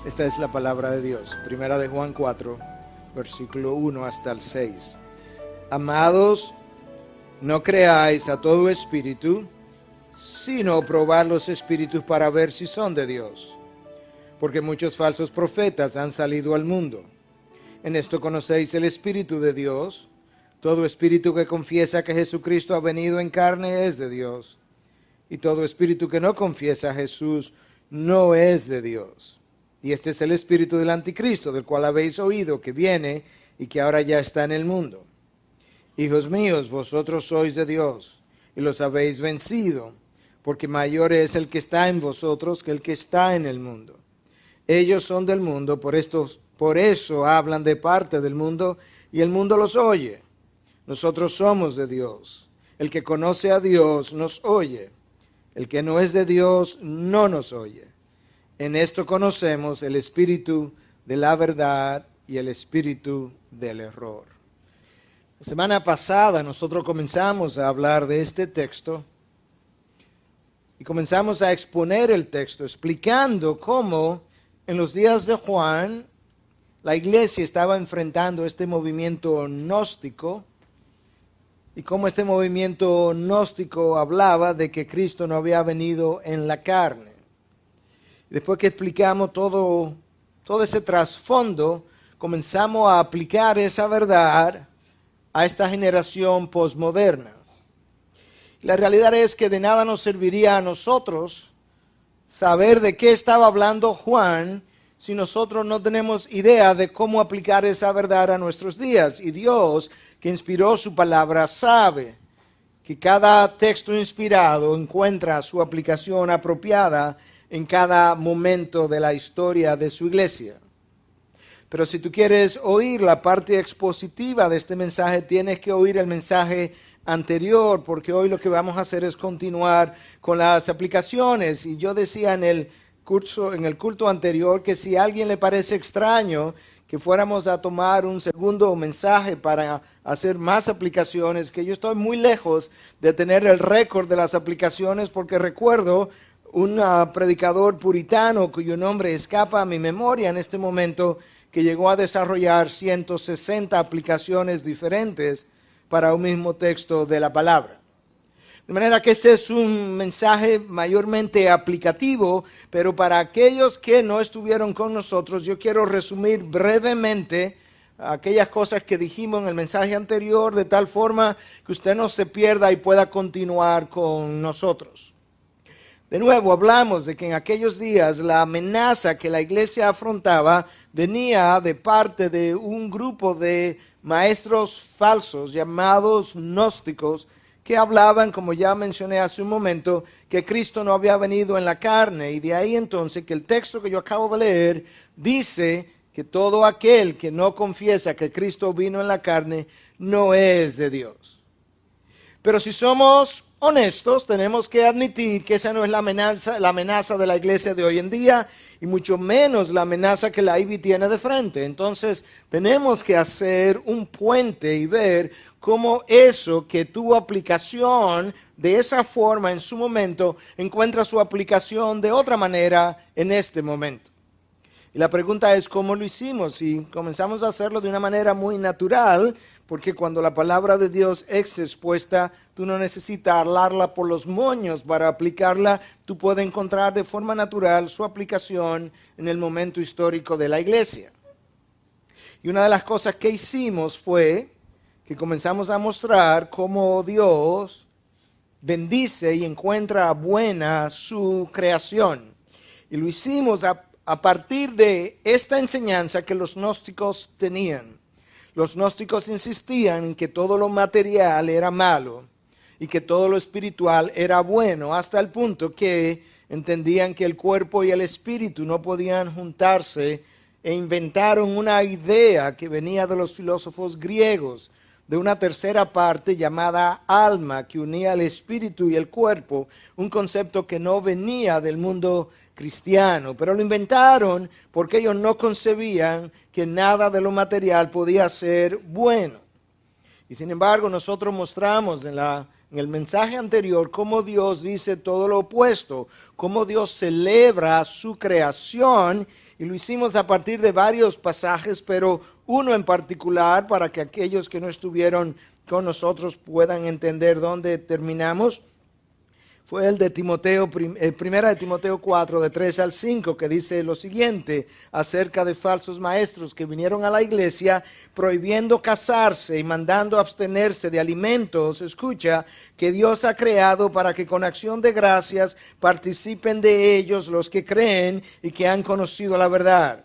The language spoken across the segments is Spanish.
Esta es la palabra de Dios. Primera de Juan 4, versículo 1 hasta el 6. Amados, no creáis a todo espíritu, sino probad los espíritus para ver si son de Dios. Porque muchos falsos profetas han salido al mundo. En esto conocéis el Espíritu de Dios. Todo espíritu que confiesa que Jesucristo ha venido en carne es de Dios. Y todo espíritu que no confiesa a Jesús no es de Dios. Y este es el espíritu del anticristo, del cual habéis oído que viene y que ahora ya está en el mundo. Hijos míos, vosotros sois de Dios y los habéis vencido, porque mayor es el que está en vosotros que el que está en el mundo. Ellos son del mundo, por eso hablan de parte del mundo y el mundo los oye. Nosotros somos de Dios. El que conoce a Dios nos oye. El que no es de Dios no nos oye. En esto conocemos el espíritu de la verdad y el espíritu del error. La semana pasada nosotros comenzamos a hablar de este texto y comenzamos a exponer el texto explicando cómo en los días de Juan la iglesia estaba enfrentando este movimiento gnóstico y cómo este movimiento gnóstico hablaba de que Cristo no había venido en la carne. Después que explicamos todo ese trasfondo, comenzamos a aplicar esa verdad a esta generación posmoderna. La realidad es que de nada nos serviría a nosotros saber de qué estaba hablando Juan si nosotros no tenemos idea de cómo aplicar esa verdad a nuestros días. Y Dios, que inspiró su palabra, sabe que cada texto inspirado encuentra su aplicación apropiada en cada momento de la historia de su iglesia. Pero si tú quieres oír la parte expositiva de este mensaje, tienes que oír el mensaje anterior, porque hoy lo que vamos a hacer es continuar con las aplicaciones. Y yo decía en el culto anterior que si a alguien le parece extraño que fuéramos a tomar un segundo mensaje para hacer más aplicaciones, que yo estoy muy lejos de tener el récord de las aplicaciones, porque recuerdo un predicador puritano cuyo nombre escapa a mi memoria en este momento, que llegó a desarrollar 160 aplicaciones diferentes para un mismo texto de la palabra. De manera que este es un mensaje mayormente aplicativo, pero para aquellos que no estuvieron con nosotros, yo quiero resumir brevemente aquellas cosas que dijimos en el mensaje anterior, de tal forma que usted no se pierda y pueda continuar con nosotros. De nuevo, hablamos de que en aquellos días la amenaza que la iglesia afrontaba venía de parte de un grupo de maestros falsos llamados gnósticos, que hablaban, como ya mencioné hace un momento, que Cristo no había venido en la carne. Y de ahí entonces que el texto que yo acabo de leer dice que todo aquel que no confiesa que Cristo vino en la carne no es de Dios. Pero si somos honestos, tenemos que admitir que esa no es la amenaza de la iglesia de hoy en día, y mucho menos la amenaza que la IBI tiene de frente. Entonces tenemos que hacer un puente y ver cómo eso que tuvo aplicación de esa forma en su momento encuentra su aplicación de otra manera en este momento. Y la pregunta es cómo lo hicimos, y comenzamos a hacerlo de una manera muy natural, porque cuando la palabra de Dios es expuesta, tú no necesitas hablarla por los moños para aplicarla. Tú puedes encontrar de forma natural su aplicación en el momento histórico de la iglesia. Y una de las cosas que hicimos fue que comenzamos a mostrar cómo Dios bendice y encuentra buena su creación. Y lo hicimos a partir de esta enseñanza que los gnósticos tenían. Los gnósticos insistían en que todo lo material era malo y que todo lo espiritual era bueno, hasta el punto que entendían que el cuerpo y el espíritu no podían juntarse, e inventaron una idea que venía de los filósofos griegos, de una tercera parte llamada alma, que unía el espíritu y el cuerpo, un concepto que no venía del mundo cristiano, pero lo inventaron porque ellos no concebían que nada de lo material podía ser bueno. Y sin embargo nosotros mostramos en la en el mensaje anterior cómo Dios dice todo lo opuesto, cómo Dios celebra su creación, y lo hicimos a partir de varios pasajes, pero uno en particular para que aquellos que no estuvieron con nosotros puedan entender dónde terminamos. Fue el de Timoteo, primera de Timoteo 4, de 3 al 5, que dice lo siguiente acerca de falsos maestros que vinieron a la iglesia prohibiendo casarse y mandando abstenerse de alimentos, escucha, que Dios ha creado para que con acción de gracias participen de ellos los que creen y que han conocido la verdad.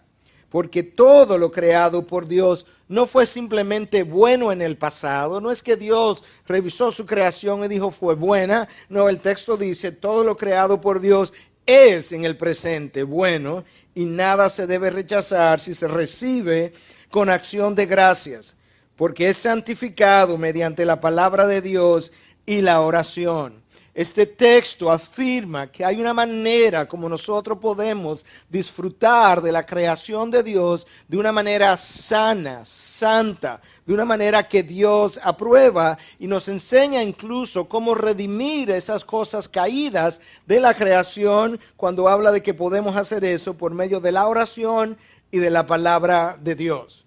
Porque todo lo creado por Dios no fue simplemente bueno en el pasado, no es que Dios revisó su creación y dijo fue buena, no, el texto dice todo lo creado por Dios es en el presente bueno y nada se debe rechazar si se recibe con acción de gracias, porque es santificado mediante la palabra de Dios y la oración. Este texto afirma que hay una manera como nosotros podemos disfrutar de la creación de Dios de una manera sana, santa, de una manera que Dios aprueba y nos enseña incluso cómo redimir esas cosas caídas de la creación cuando habla de que podemos hacer eso por medio de la oración y de la palabra de Dios.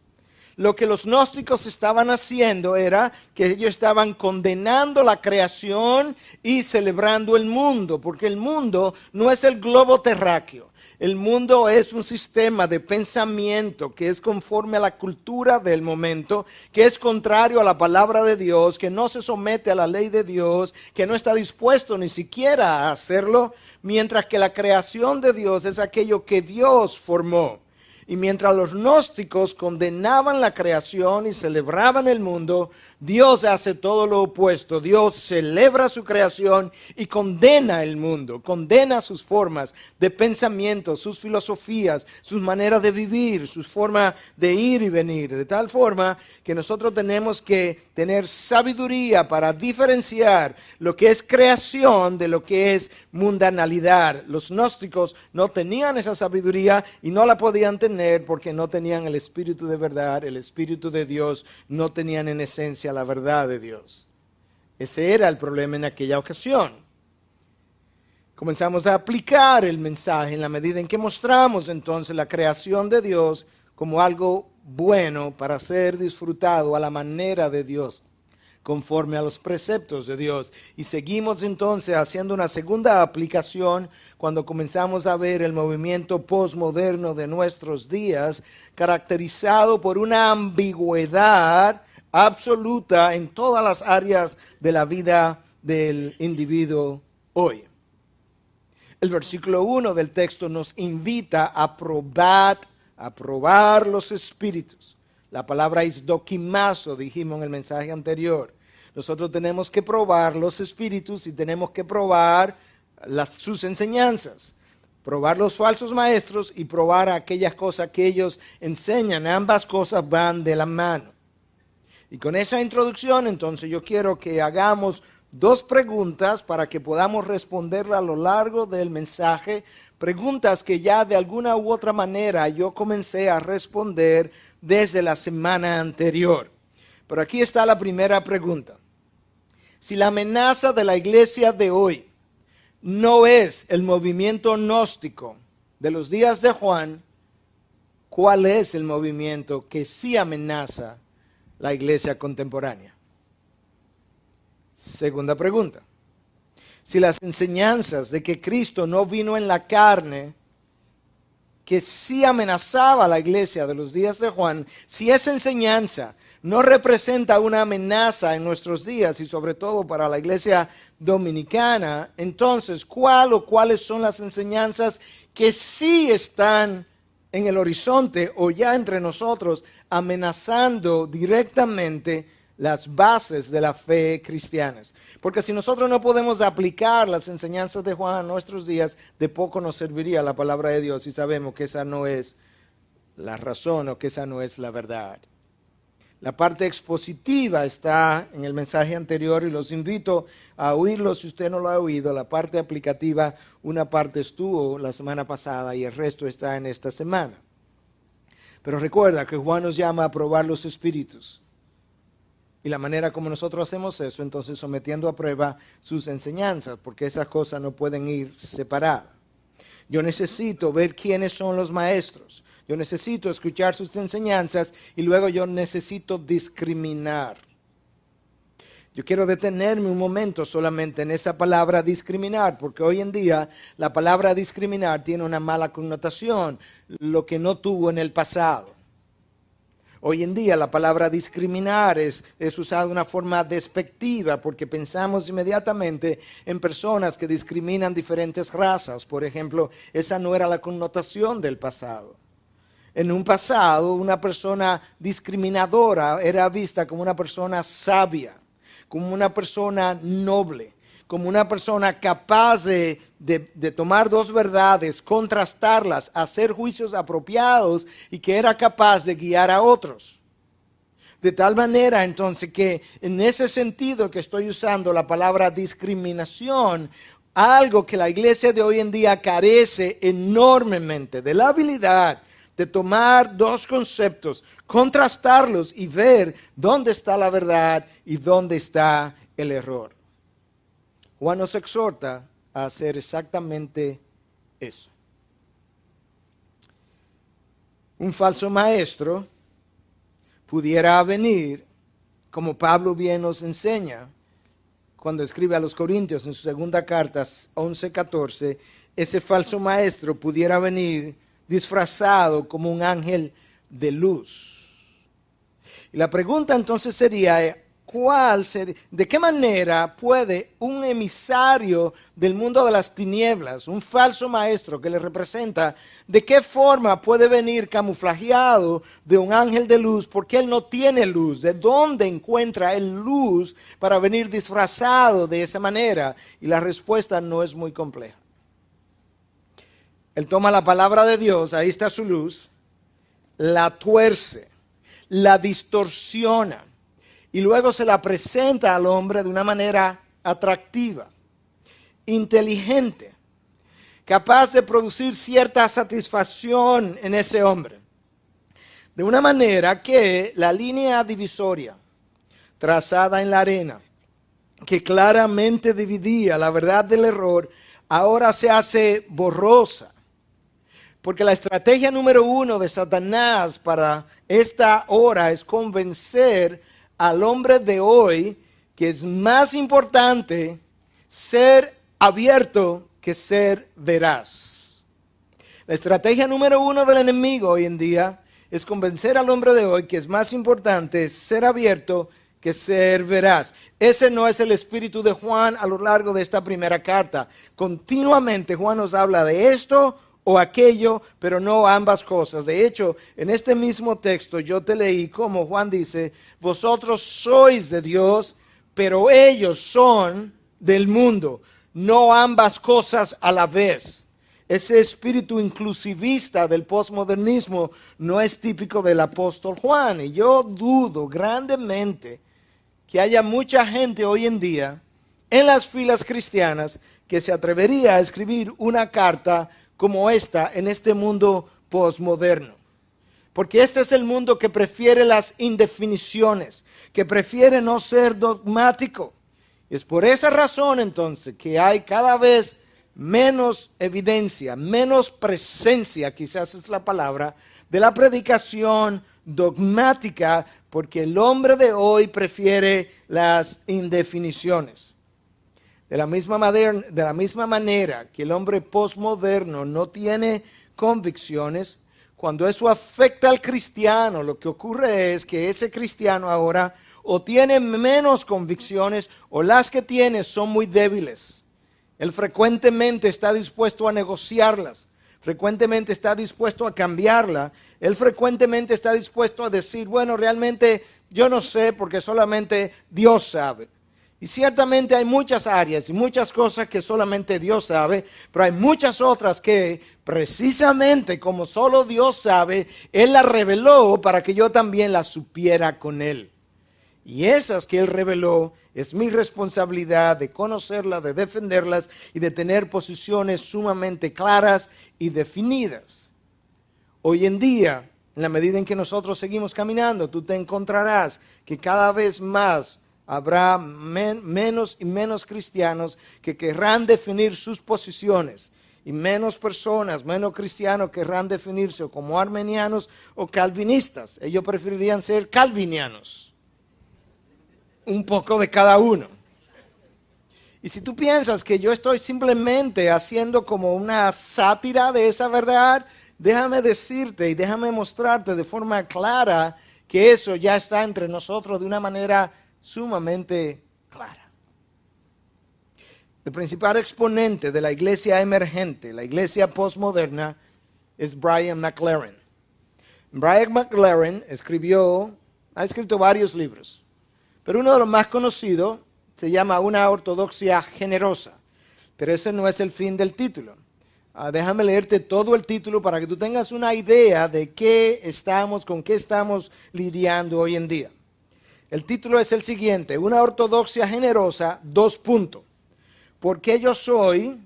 Lo que los gnósticos estaban haciendo era que ellos estaban condenando la creación y celebrando el mundo, porque el mundo no es el globo terráqueo. El mundo es un sistema de pensamiento que es conforme a la cultura del momento, que es contrario a la palabra de Dios, que no se somete a la ley de Dios, que no está dispuesto ni siquiera a hacerlo, mientras que la creación de Dios es aquello que Dios formó. Y mientras los gnósticos condenaban la creación y celebraban el mundo, Dios hace todo lo opuesto. Dios celebra su creación y condena el mundo, condena sus formas de pensamiento, sus filosofías, sus maneras de vivir, sus formas de ir y venir. De tal forma que nosotros tenemos que tener sabiduría para diferenciar lo que es creación de lo que es mundanalidad. Los gnósticos no tenían esa sabiduría y no la podían tener porque no tenían el Espíritu de verdad, el Espíritu de Dios, no tenían en esencia la verdad de Dios. Ese era el problema en aquella ocasión. Comenzamos a aplicar el mensaje en la medida en que mostramos entonces la creación de Dios como algo bueno para ser disfrutado a la manera de Dios, conforme a los preceptos de Dios. Y seguimos entonces haciendo una segunda aplicación cuando comenzamos a ver el movimiento postmoderno de nuestros días, caracterizado por una ambigüedad absoluta en todas las áreas de la vida del individuo hoy. El versículo 1 del texto nos invita a probar los espíritus. La palabra es dokimazo, dijimos en el mensaje anterior. Nosotros tenemos que probar los espíritus y tenemos que probar sus enseñanzas. Probar los falsos maestros y probar aquellas cosas que ellos enseñan. Ambas cosas van de la mano. Y con esa introducción, entonces, yo quiero que hagamos dos preguntas para que podamos responderla a lo largo del mensaje. Preguntas que ya de alguna u otra manera yo comencé a responder desde la semana anterior. Pero aquí está la primera pregunta. Si la amenaza de la iglesia de hoy no es el movimiento gnóstico de los días de Juan, ¿cuál es el movimiento que sí amenaza la iglesia contemporánea? Segunda pregunta. Si las enseñanzas de que Cristo no vino en la carne, que sí amenazaba a la iglesia de los días de Juan, si esa enseñanza no representa una amenaza en nuestros días y sobre todo para la iglesia dominicana, entonces, ¿cuáles son las enseñanzas que sí están en el horizonte o ya entre nosotros amenazando directamente las bases de la fe cristianas? Porque si nosotros no podemos aplicar las enseñanzas de Juan a nuestros días, de poco nos serviría la palabra de Dios y sabemos que esa no es la razón o que esa no es la verdad. La parte expositiva está en el mensaje anterior y los invito a oírlo si usted no lo ha oído. La parte aplicativa, una parte estuvo la semana pasada y el resto está en esta semana. Pero recuerda que Juan nos llama a probar los espíritus. Y la manera como nosotros hacemos eso, entonces sometiendo a prueba sus enseñanzas, porque esas cosas no pueden ir separadas. Yo necesito ver quiénes son los maestros. Yo necesito escuchar sus enseñanzas y luego yo necesito discriminar. Yo quiero detenerme un momento solamente en esa palabra discriminar, porque hoy en día la palabra discriminar tiene una mala connotación, lo que no tuvo en el pasado. Hoy en día la palabra discriminar es usada de una forma despectiva porque pensamos inmediatamente en personas que discriminan diferentes razas. Por ejemplo, esa no era la connotación del pasado. En un pasado, una persona discriminadora era vista como una persona sabia, como una persona noble, como una persona capaz de tomar dos verdades, contrastarlas, hacer juicios apropiados y que era capaz de guiar a otros. De tal manera entonces que en ese sentido que estoy usando la palabra discriminación, algo que la iglesia de hoy en día carece enormemente de la habilidad de tomar dos conceptos, contrastarlos y ver dónde está la verdad y dónde está el error. Juan nos exhorta a hacer exactamente eso. Un falso maestro pudiera venir, como Pablo bien nos enseña, cuando escribe a los Corintios en su segunda carta 11:14, ese falso maestro pudiera venir disfrazado como un ángel de luz. Y la pregunta entonces sería, ¿de qué manera puede un emisario del mundo de las tinieblas, un falso maestro que le representa, de qué forma puede venir camuflajeado de un ángel de luz? Porque él no tiene luz. ¿De dónde encuentra él luz para venir disfrazado de esa manera? Y la respuesta no es muy compleja. Él toma la palabra de Dios, ahí está su luz, la tuerce, la distorsiona y luego se la presenta al hombre de una manera atractiva, inteligente, capaz de producir cierta satisfacción en ese hombre. De una manera que la línea divisoria trazada en la arena, que claramente dividía la verdad del error, ahora se hace borrosa. Porque la estrategia número 1 de Satanás para esta hora es convencer al hombre de hoy que es más importante ser abierto que ser veraz. La estrategia número 1 del enemigo hoy en día es convencer al hombre de hoy que es más importante ser abierto que ser veraz. Ese no es el espíritu de Juan a lo largo de esta primera carta. Continuamente Juan nos habla de esto o aquello, pero no ambas cosas. De hecho, en este mismo texto yo te leí como Juan dice, vosotros sois de Dios, pero ellos son del mundo. No ambas cosas a la vez. Ese espíritu inclusivista del posmodernismo no es típico del apóstol Juan. Y yo dudo grandemente que haya mucha gente hoy en día en las filas cristianas que se atrevería a escribir una carta como esta en este mundo posmoderno. Porque este es el mundo que prefiere las indefiniciones, que prefiere no ser dogmático. Y es por esa razón entonces que hay cada vez menos evidencia, menos presencia, quizás es la palabra, de la predicación dogmática, porque el hombre de hoy prefiere las indefiniciones. De la misma manera que el hombre posmoderno no tiene convicciones, cuando eso afecta al cristiano, lo que ocurre es que ese cristiano ahora o tiene menos convicciones o las que tiene son muy débiles. Él frecuentemente está dispuesto a negociarlas, frecuentemente está dispuesto a cambiarla, él frecuentemente está dispuesto a decir, bueno, realmente yo no sé porque solamente Dios sabe. Y ciertamente hay muchas áreas y muchas cosas que solamente Dios sabe, pero hay muchas otras que precisamente como solo Dios sabe, Él las reveló para que yo también las supiera con Él. Y esas que Él reveló es mi responsabilidad de conocerlas, de defenderlas y de tener posiciones sumamente claras y definidas. Hoy en día En la medida en que nosotros seguimos caminando, tú te encontrarás que cada vez más habrá menos y menos cristianos que querrán definir sus posiciones. Y menos personas, menos cristianos querrán definirse como armenianos o calvinistas. Ellos preferirían ser calvinianos. Un poco de cada uno. Y si tú piensas que yo estoy simplemente haciendo como una sátira de esa verdad, déjame decirte y déjame mostrarte de forma clara que eso ya está entre nosotros de una manera sumamente clara. El principal exponente de la iglesia emergente, la iglesia postmoderna, es Brian McLaren. Brian McLaren ha escrito varios libros, pero uno de los más conocidos se llama Una ortodoxia generosa, pero ese no es el fin del título. Déjame leerte todo el título para que tú tengas una idea de con qué estamos lidiando hoy en día. El título es el siguiente: Una ortodoxia generosa, : porque yo soy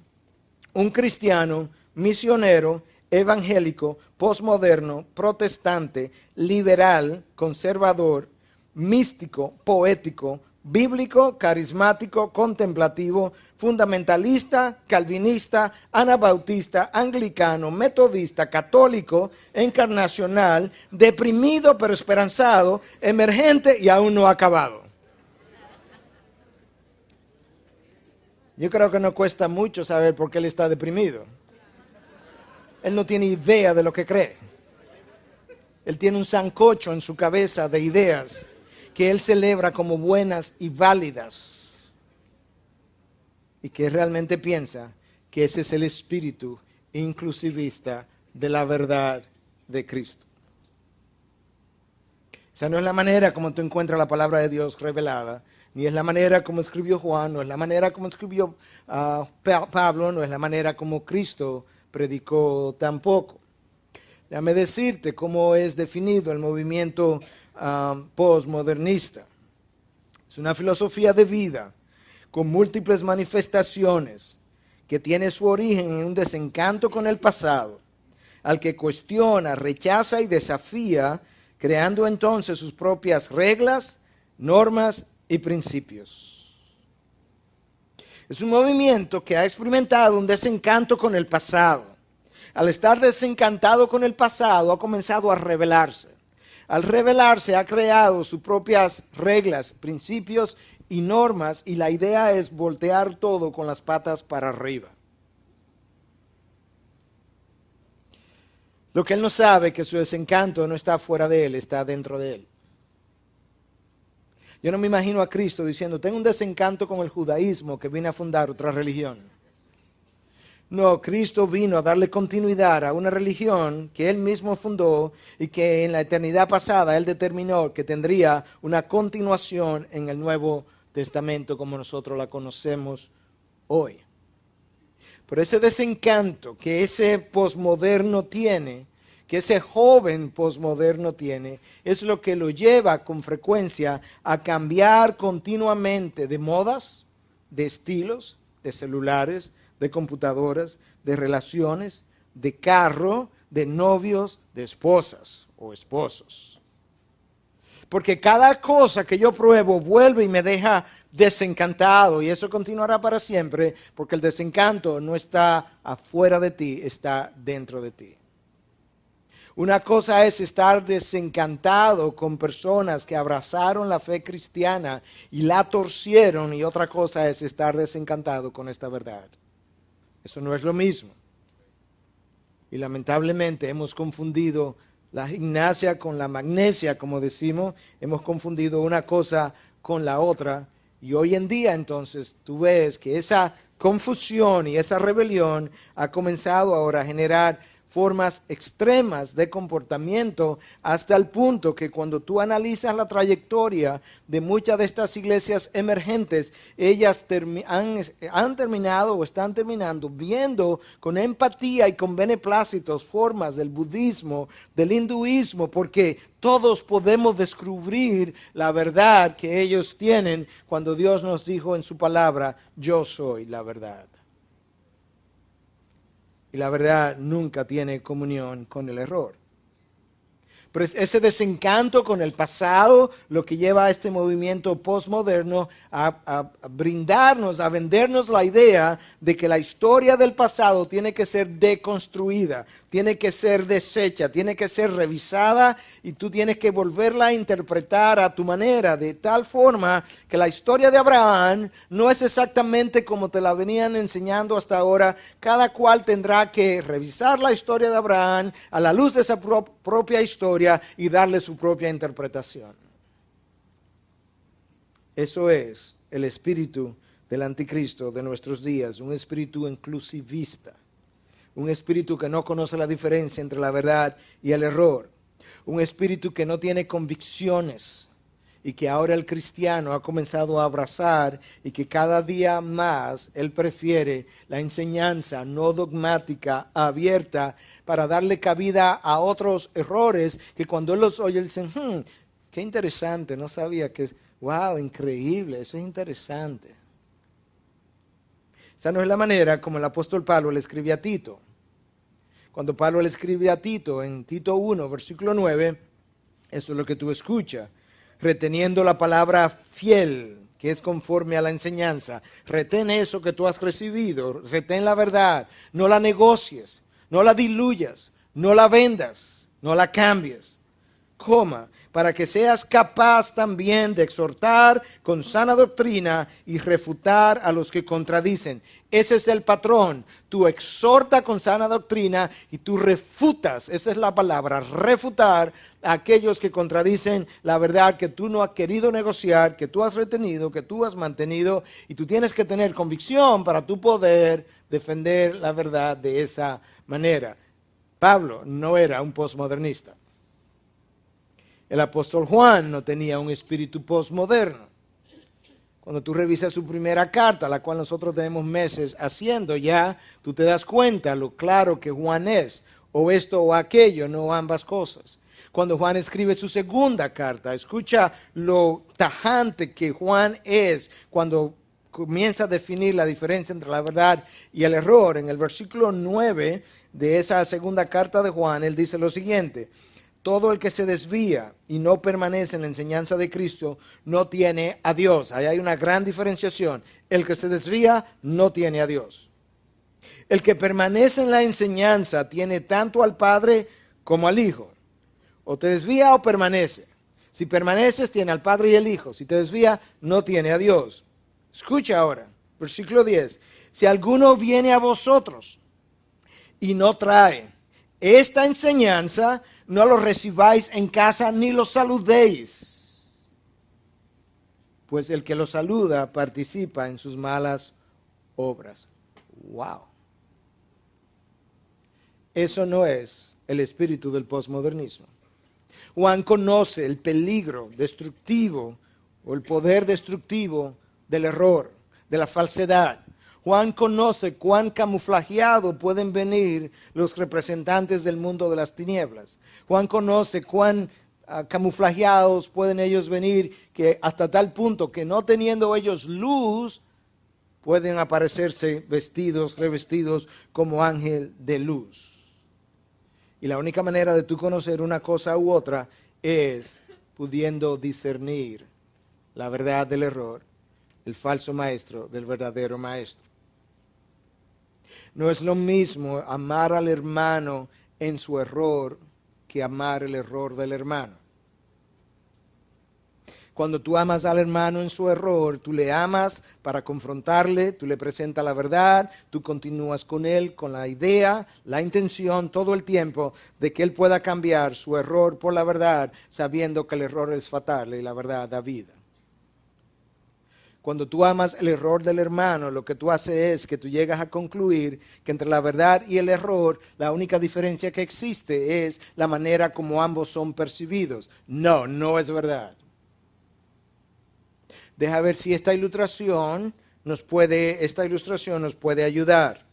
un cristiano, misionero, evangélico, posmoderno, protestante, liberal, conservador, místico, poético, bíblico, carismático, contemplativo, fundamentalista, calvinista, anabautista, anglicano, metodista, católico, encarnacional, deprimido pero esperanzado, emergente y aún no acabado. Yo creo que no cuesta mucho saber por qué él está deprimido. Él no tiene idea de lo que cree. Él tiene un sancocho en su cabeza de ideas que él celebra como buenas y válidas. Y que realmente piensa que ese es el espíritu inclusivista de la verdad de Cristo. Esa no es la manera como tú encuentras la palabra de Dios revelada, ni es la manera como escribió Juan, no es la manera como escribió Pablo, no es la manera como Cristo predicó tampoco. Déjame decirte cómo es definido el movimiento postmodernista. Es una filosofía de vida con múltiples manifestaciones que tiene su origen en un desencanto con el pasado, al que cuestiona, rechaza y desafía, creando entonces sus propias reglas, normas y principios. Es un movimiento que ha experimentado un desencanto con el pasado. Al estar desencantado con el pasado, ha comenzado a rebelarse. Al rebelarse, ha creado sus propias reglas, principios y normas, y la idea es voltear todo con las patas para arriba. Lo que él no sabe es que su desencanto no está fuera de él, está dentro de él. Yo no me imagino a Cristo diciendo: tengo un desencanto con el judaísmo, que vine a fundar otra religión. No, Cristo vino a darle continuidad a una religión que Él mismo fundó y que en la eternidad pasada Él determinó que tendría una continuación en el Nuevo Testamento como nosotros la conocemos hoy. Pero ese desencanto que ese posmoderno tiene, que ese joven posmoderno tiene, es lo que lo lleva con frecuencia a cambiar continuamente de modas, de estilos, de celulares, de computadoras, de relaciones, de carro, de novios, de esposas o esposos. Porque cada cosa que yo pruebo vuelve y me deja desencantado, y eso continuará para siempre, porque el desencanto no está afuera de ti, está dentro de ti. Una cosa es estar desencantado con personas que abrazaron la fe cristiana y la torcieron, y otra cosa es estar desencantado con esta verdad. Eso no es lo mismo. Y lamentablemente hemos confundido la gimnasia con la magnesia, como decimos. Hemos confundido una cosa con la otra. Y hoy en día entonces tú ves que esa confusión y esa rebelión ha comenzado ahora a generar formas extremas de comportamiento, hasta el punto que cuando tú analizas la trayectoria de muchas de estas iglesias emergentes, ellas han terminado o están terminando viendo con empatía y con beneplácitos formas del budismo, del hinduismo, porque todos podemos descubrir la verdad que ellos tienen cuando Dios nos dijo en su palabra: yo soy la verdad. Y la verdad nunca tiene comunión con el error. Pero es ese desencanto con el pasado lo que lleva a este movimiento postmoderno a brindarnos, a vendernos la idea de que la historia del pasado tiene que ser deconstruida, tiene que ser deshecha, tiene que ser revisada y tú tienes que volverla a interpretar a tu manera, de tal forma que la historia de Abraham no es exactamente como te la venían enseñando hasta ahora. Cada cual tendrá que revisar la historia de Abraham a la luz de esa propia historia y darle su propia interpretación. Eso es el espíritu del anticristo de nuestros días, un espíritu inclusivista, un espíritu que no conoce la diferencia entre la verdad y el error, un espíritu que no tiene convicciones y que ahora el cristiano ha comenzado a abrazar y que cada día más él prefiere la enseñanza no dogmática, abierta, para darle cabida a otros errores que cuando él los oye, él dice, qué interesante, no sabía que, wow, increíble, eso es interesante. Esa no es la manera como el apóstol Pablo le escribe a Tito. Cuando Pablo le escribe a Tito, en Tito 1, versículo 9, eso es lo que tú escuchas, reteniendo la palabra fiel, que es conforme a la enseñanza. Retén eso que tú has recibido, retén la verdad, no la negocies. No la diluyas, no la vendas, no la cambies. Para que seas capaz también de exhortar con sana doctrina y refutar a los que contradicen. Ese es el patrón. Tú exhorta con sana doctrina y tú refutas, esa es la palabra, refutar a aquellos que contradicen la verdad que tú no has querido negociar, que tú has retenido, que tú has mantenido, y tú tienes que tener convicción para tú poder defender la verdad de esa manera. Pablo no era un postmodernista. El apóstol Juan no tenía un espíritu postmoderno. Cuando tú revisas su primera carta, la cual nosotros tenemos meses haciendo ya, tú te das cuenta lo claro que Juan es, o esto o aquello, no ambas cosas. Cuando Juan escribe su segunda carta, escucha lo tajante que Juan es cuando comienza a definir la diferencia entre la verdad y el error. En el versículo 9 de esa segunda carta de Juan, él dice lo siguiente: todo el que se desvía y no permanece en la enseñanza de Cristo no tiene a Dios. Ahí hay una gran diferenciación. El que se desvía no tiene a Dios. El que permanece en la enseñanza tiene tanto al Padre como al Hijo. O te desvía o permanece. Si permaneces, tiene al Padre y el Hijo. Si te desvía, no tiene a Dios. Escucha ahora, versículo 10. Si alguno viene a vosotros y no trae esta enseñanza, no lo recibáis en casa ni lo saludéis, pues el que lo saluda participa en sus malas obras. Wow. Eso no es el espíritu del posmodernismo. Juan conoce el peligro destructivo o el poder destructivo del error, de la falsedad. Juan conoce cuán camuflajeado pueden venir los representantes del mundo de las tinieblas. Juan conoce cuán camuflajeados pueden ellos venir, que hasta tal punto que no teniendo ellos luz, pueden aparecerse revestidos como ángel de luz. Y la única manera de tú conocer una cosa u otra es pudiendo discernir la verdad del error, el falso maestro del verdadero maestro. No es lo mismo amar al hermano en su error que amar el error del hermano. Cuando tú amas al hermano en su error, tú le amas para confrontarle, tú le presentas la verdad, tú continúas con él con la idea, la intención todo el tiempo de que él pueda cambiar su error por la verdad, sabiendo que el error es fatal y la verdad da vida. Cuando tú amas el error del hermano, lo que tú haces es que tú llegas a concluir que entre la verdad y el error, la única diferencia que existe es la manera como ambos son percibidos. No, no es verdad. Deja ver si esta ilustración nos puede ayudar.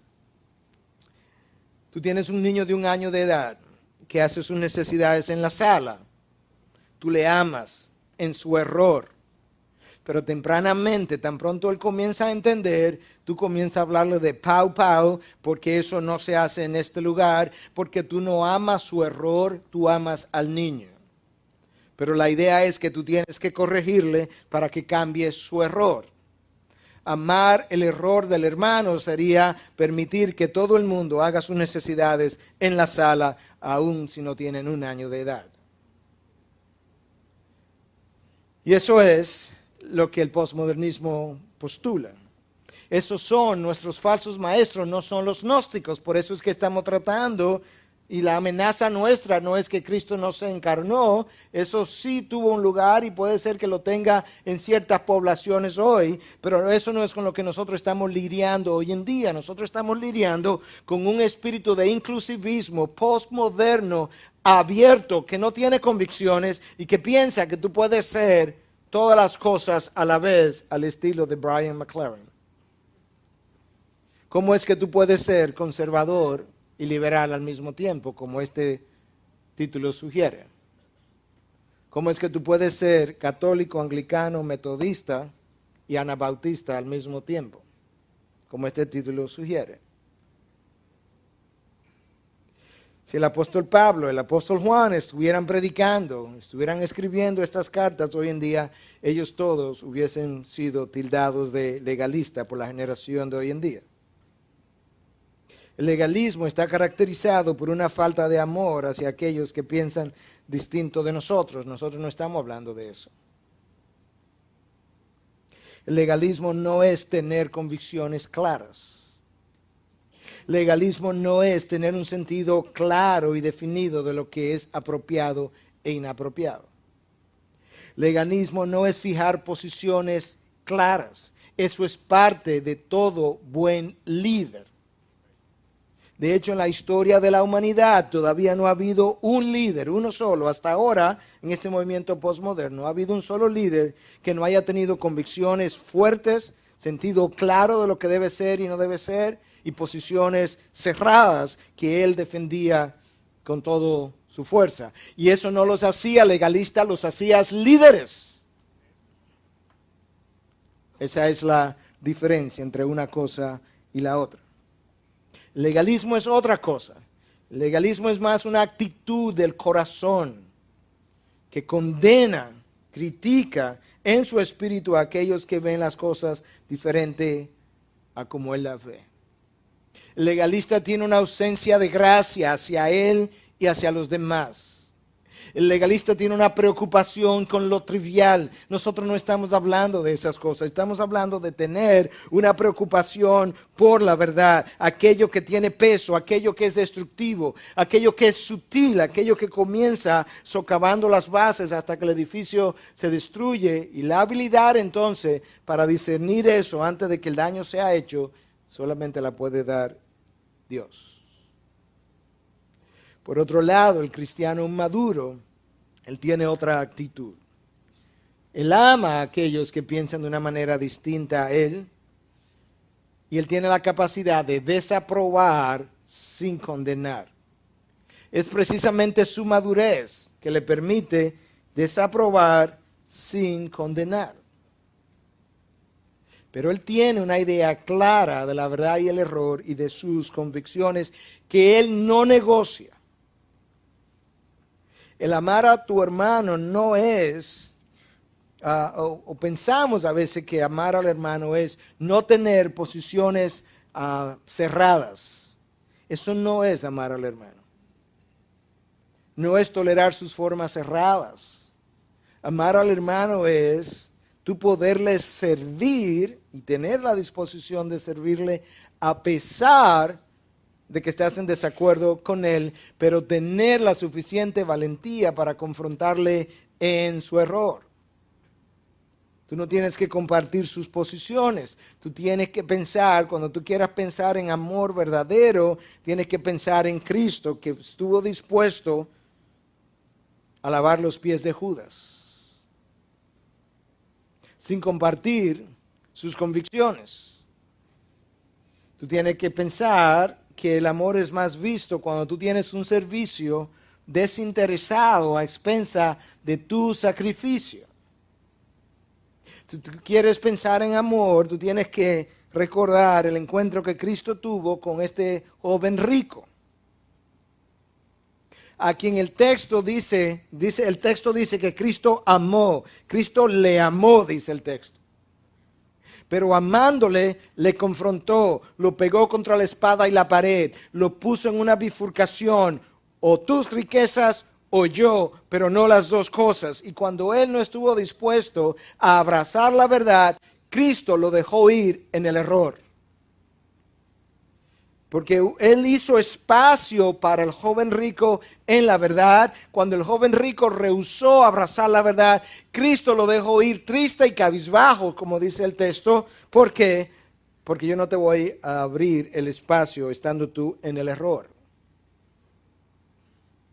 Tú tienes un niño de 1 año de edad que hace sus necesidades en la sala. Tú le amas en su error. Pero tempranamente, tan pronto él comienza a entender, tú comienzas a hablarle de pau pau, porque eso no se hace en este lugar, porque tú no amas su error, tú amas al niño. Pero la idea es que tú tienes que corregirle para que cambie su error. Amar el error del hermano sería permitir que todo el mundo haga sus necesidades en la sala, aun si no tienen 1 año de edad. Y eso es lo que el posmodernismo postula. Esos son nuestros falsos maestros, no son los gnósticos. Por eso es que estamos tratando, y la amenaza nuestra no es que Cristo no se encarnó. Eso sí tuvo un lugar y puede ser que lo tenga en ciertas poblaciones hoy, pero eso no es con lo que nosotros estamos lidiando hoy en día. Nosotros estamos lidiando con un espíritu de inclusivismo postmoderno, abierto, que no tiene convicciones y que piensa que tú puedes ser todas las cosas a la vez al estilo de Brian McLaren. ¿Cómo es que tú puedes ser conservador y liberal al mismo tiempo, como este título sugiere? ¿Cómo es que tú puedes ser católico, anglicano, metodista y anabautista al mismo tiempo, como este título sugiere? Si el apóstol Pablo, el apóstol Juan estuvieran predicando, estuvieran escribiendo estas cartas hoy en día, ellos todos hubiesen sido tildados de legalistas por la generación de hoy en día. El legalismo está caracterizado por una falta de amor hacia aquellos que piensan distinto de nosotros. Nosotros no estamos hablando de eso. El legalismo no es tener convicciones claras. Legalismo no es tener un sentido claro y definido de lo que es apropiado e inapropiado. Legalismo no es fijar posiciones claras. Eso es parte de todo buen líder. De hecho, en la historia de la humanidad todavía no ha habido un líder, uno solo, hasta ahora en este movimiento postmoderno, ha habido un solo líder que no haya tenido convicciones fuertes, sentido claro de lo que debe ser y no debe ser, y posiciones cerradas que él defendía con toda su fuerza. Y eso no los hacía legalistas, los hacía líderes. Esa es la diferencia entre una cosa y la otra. Legalismo es otra cosa. Legalismo es más una actitud del corazón que condena, critica en su espíritu a aquellos que ven las cosas diferente a como él las ve. El legalista tiene una ausencia de gracia hacia él y hacia los demás. El legalista tiene una preocupación con lo trivial. Nosotros no estamos hablando de esas cosas. Estamos hablando de tener una preocupación por la verdad. Aquello que tiene peso, aquello que es destructivo, aquello que es sutil, aquello que comienza socavando las bases hasta que el edificio se destruye. Y la habilidad entonces para discernir eso antes de que el daño sea hecho, solamente la puede dar Dios. Por otro lado, el cristiano maduro, él tiene otra actitud. Él ama a aquellos que piensan de una manera distinta a él, y él tiene la capacidad de desaprobar sin condenar. Es precisamente su madurez que le permite desaprobar sin condenar. Pero él tiene una idea clara de la verdad y el error y de sus convicciones que él no negocia. El amar a tu hermano no es, o pensamos a veces que amar al hermano es no tener posiciones cerradas. Eso no es amar al hermano. No es tolerar sus formas cerradas. Amar al hermano es tú poderle servir y tener la disposición de servirle a pesar de que estás en desacuerdo con él, pero tener la suficiente valentía para confrontarle en su error. Tú no tienes que compartir sus posiciones. Tú tienes que pensar, cuando tú quieras pensar en amor verdadero, tienes que pensar en Cristo, que estuvo dispuesto a lavar los pies de Judas, sin compartir sus convicciones. Tú tienes que pensar que el amor es más visto cuando tú tienes un servicio desinteresado a expensa de tu sacrificio. Si tú quieres pensar en amor, tú tienes que recordar el encuentro que Cristo tuvo con este joven rico. A quien el texto dice que Cristo amó. Cristo le amó, dice el texto. Pero amándole, le confrontó, lo pegó contra la espada y la pared, lo puso en una bifurcación, o tus riquezas o yo, pero no las dos cosas. Y cuando él no estuvo dispuesto a abrazar la verdad, Cristo lo dejó ir en el error. Porque él hizo espacio para el joven rico en la verdad. Cuando el joven rico rehusó abrazar la verdad, Cristo lo dejó ir triste y cabizbajo, como dice el texto. ¿Por qué? Porque yo no te voy a abrir el espacio estando tú en el error.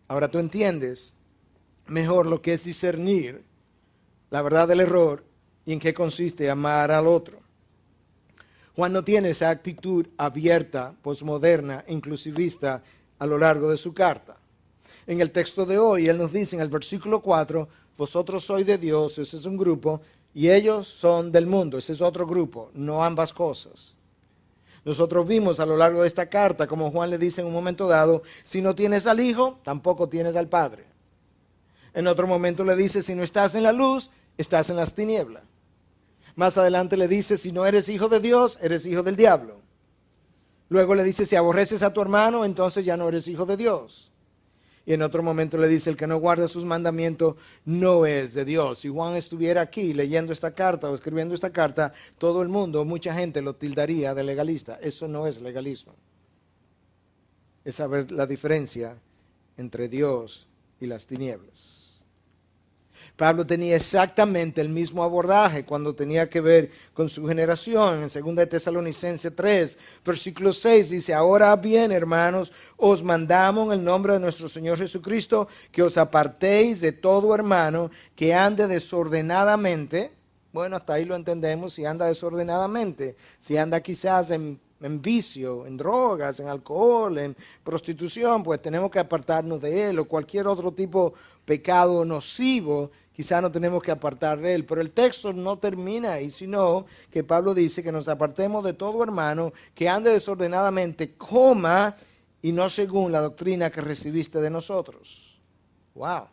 Ahora tú entiendes mejor lo que es discernir la verdad del error y en qué consiste amar al otro. Juan no tiene esa actitud abierta, posmoderna, inclusivista a lo largo de su carta. En el texto de hoy, él nos dice en el versículo 4, vosotros sois de Dios, ese es un grupo, y ellos son del mundo, ese es otro grupo, no ambas cosas. Nosotros vimos a lo largo de esta carta, como Juan le dice en un momento dado, si no tienes al Hijo, tampoco tienes al Padre. En otro momento le dice, si no estás en la luz, estás en las tinieblas. Más adelante le dice, si no eres hijo de Dios, eres hijo del diablo. Luego le dice, si aborreces a tu hermano, entonces ya no eres hijo de Dios. Y en otro momento le dice, el que no guarda sus mandamientos no es de Dios. Si Juan estuviera aquí leyendo esta carta o escribiendo esta carta, todo el mundo, mucha gente lo tildaría de legalista. Eso no es legalismo. Es saber la diferencia entre Dios y las tinieblas. Pablo tenía exactamente el mismo abordaje cuando tenía que ver con su generación. En 2 de Tesalonicenses 3, versículo 6 dice, ahora bien, hermanos, os mandamos en el nombre de nuestro Señor Jesucristo que os apartéis de todo hermano que ande desordenadamente. Bueno, hasta ahí lo entendemos, si anda desordenadamente, si anda quizás en vicio, en drogas, en alcohol, en prostitución, pues tenemos que apartarnos de él, o cualquier otro tipo de pecado nocivo, quizás no tenemos que apartar de él. Pero el texto no termina ahí, sino que Pablo dice que nos apartemos de todo hermano que ande desordenadamente, coma, y no según la doctrina que recibiste de nosotros. Wow.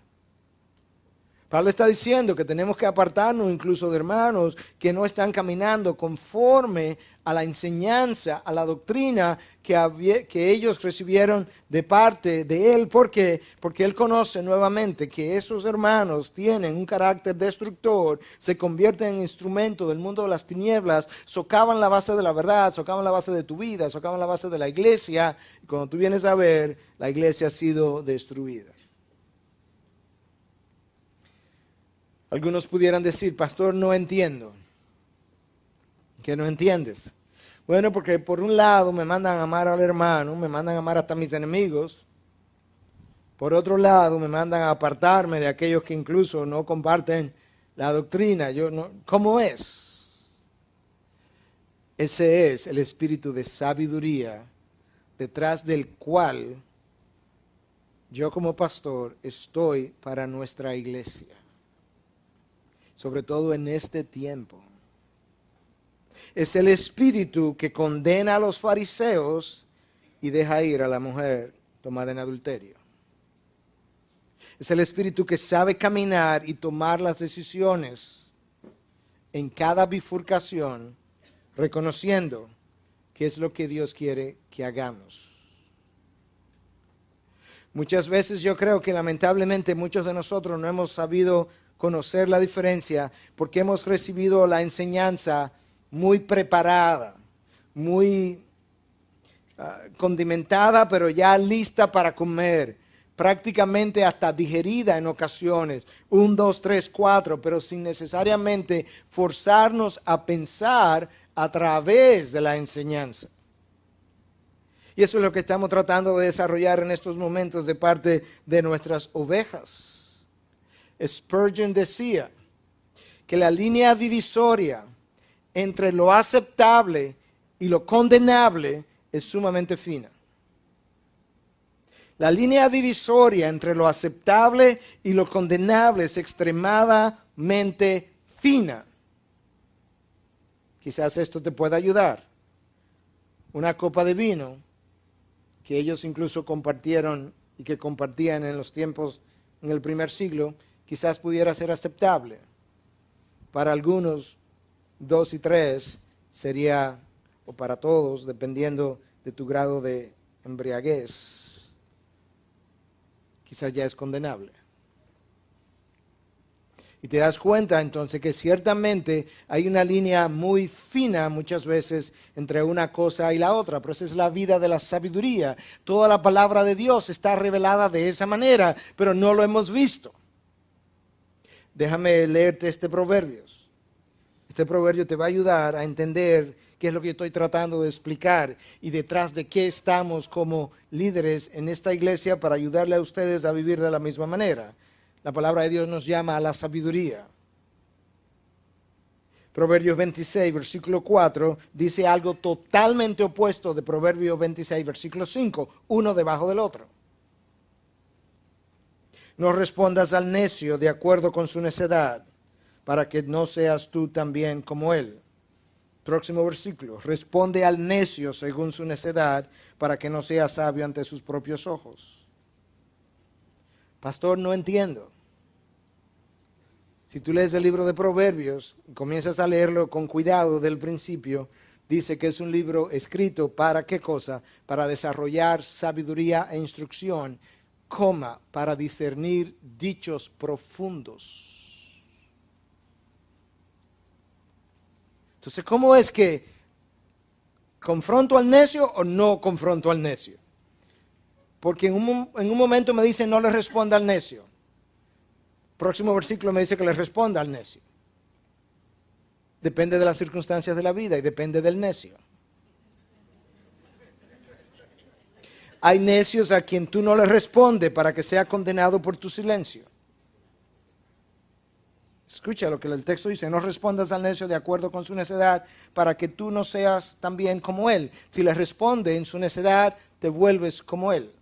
Pablo está diciendo que tenemos que apartarnos incluso de hermanos que no están caminando conforme a la enseñanza, a la doctrina que ellos recibieron de parte de él. ¿Por qué? Porque él conoce nuevamente que esos hermanos tienen un carácter destructor, se convierten en instrumentos del mundo de las tinieblas, socavan la base de la verdad, socavan la base de tu vida, socavan la base de la iglesia. Y cuando tú vienes a ver, la iglesia ha sido destruida. Algunos pudieran decir, pastor, no entiendo. ¿Qué no entiendes? Bueno, porque por un lado me mandan a amar al hermano, me mandan a amar hasta a mis enemigos. Por otro lado me mandan a apartarme de aquellos que incluso no comparten la doctrina. ¿Cómo es? Ese es el espíritu de sabiduría detrás del cual yo como pastor estoy para nuestra iglesia. Sobre todo en este tiempo. Es el espíritu que condena a los fariseos y deja ir a la mujer tomada en adulterio. Es el espíritu que sabe caminar y tomar las decisiones en cada bifurcación, reconociendo qué es lo que Dios quiere que hagamos. Muchas veces yo creo que lamentablemente muchos de nosotros no hemos sabido conocer la diferencia porque hemos recibido la enseñanza muy preparada, muy condimentada, pero ya lista para comer, prácticamente hasta digerida en ocasiones, 1, 2, 3, 4, pero sin necesariamente forzarnos a pensar a través de la enseñanza. Y eso es lo que estamos tratando de desarrollar en estos momentos de parte de nuestras ovejas. Spurgeon decía que la línea divisoria entre lo aceptable y lo condenable es sumamente fina. La línea divisoria entre lo aceptable y lo condenable es extremadamente fina. Quizás esto te pueda ayudar. Una copa de vino que ellos incluso compartieron y que compartían en los tiempos en el primer siglo, quizás pudiera ser aceptable. Para algunos, 2 y 3 sería, o para todos, dependiendo de tu grado de embriaguez, quizás ya es condenable. Y te das cuenta entonces que ciertamente hay una línea muy fina muchas veces entre una cosa y la otra, pero esa es la vida de la sabiduría. Toda la palabra de Dios está revelada de esa manera, pero no lo hemos visto. Déjame leerte este proverbio. Este proverbio te va a ayudar a entender qué es lo que yo estoy tratando de explicar y detrás de qué estamos como líderes en esta iglesia para ayudarle a ustedes a vivir de la misma manera. La palabra de Dios nos llama a la sabiduría. Proverbios 26, versículo 4, dice algo totalmente opuesto de Proverbios 26, versículo 5, uno debajo del otro. No respondas al necio de acuerdo con su necedad, para que no seas tú también como él. Próximo versículo, responde al necio según su necedad, para que no sea sabio ante sus propios ojos. Pastor, no entiendo. Si tú lees el libro de Proverbios y comienzas a leerlo con cuidado del principio, dice que es un libro escrito para ¿qué cosa? Para desarrollar sabiduría e instrucción, para discernir dichos profundos. Entonces, ¿cómo es que confronto al necio o no confronto al necio? Porque en un momento me dice no le responda al necio. Próximo versículo me dice que le responda al necio. Depende de las circunstancias de la vida y depende del necio. Hay necios a quien tú no le respondes para que sea condenado por tu silencio. Escucha lo que el texto dice, no respondas al necio de acuerdo con su necedad para que tú no seas también como él. Si le responde en su necedad, te vuelves como él.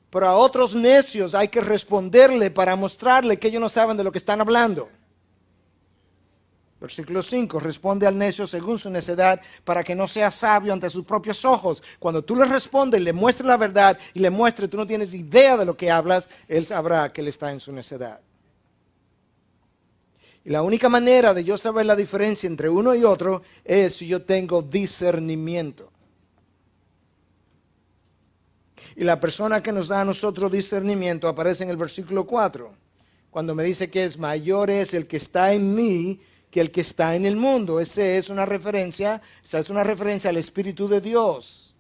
Pero a otros necios hay que responderle para mostrarle que ellos no saben de lo que están hablando. Versículo 5, responde al necio según su necedad para que no sea sabio ante sus propios ojos. Cuando tú le respondes, le muestres la verdad y le muestres tú no tienes idea de lo que hablas, él sabrá que él está en su necedad. Y la única manera de yo saber la diferencia entre uno y otro es si yo tengo discernimiento. Y la persona que nos da a nosotros discernimiento aparece en el versículo 4, cuando me dice que es mayor es el que está en mí que el que está en el mundo. Esa es una referencia al Espíritu de Dios.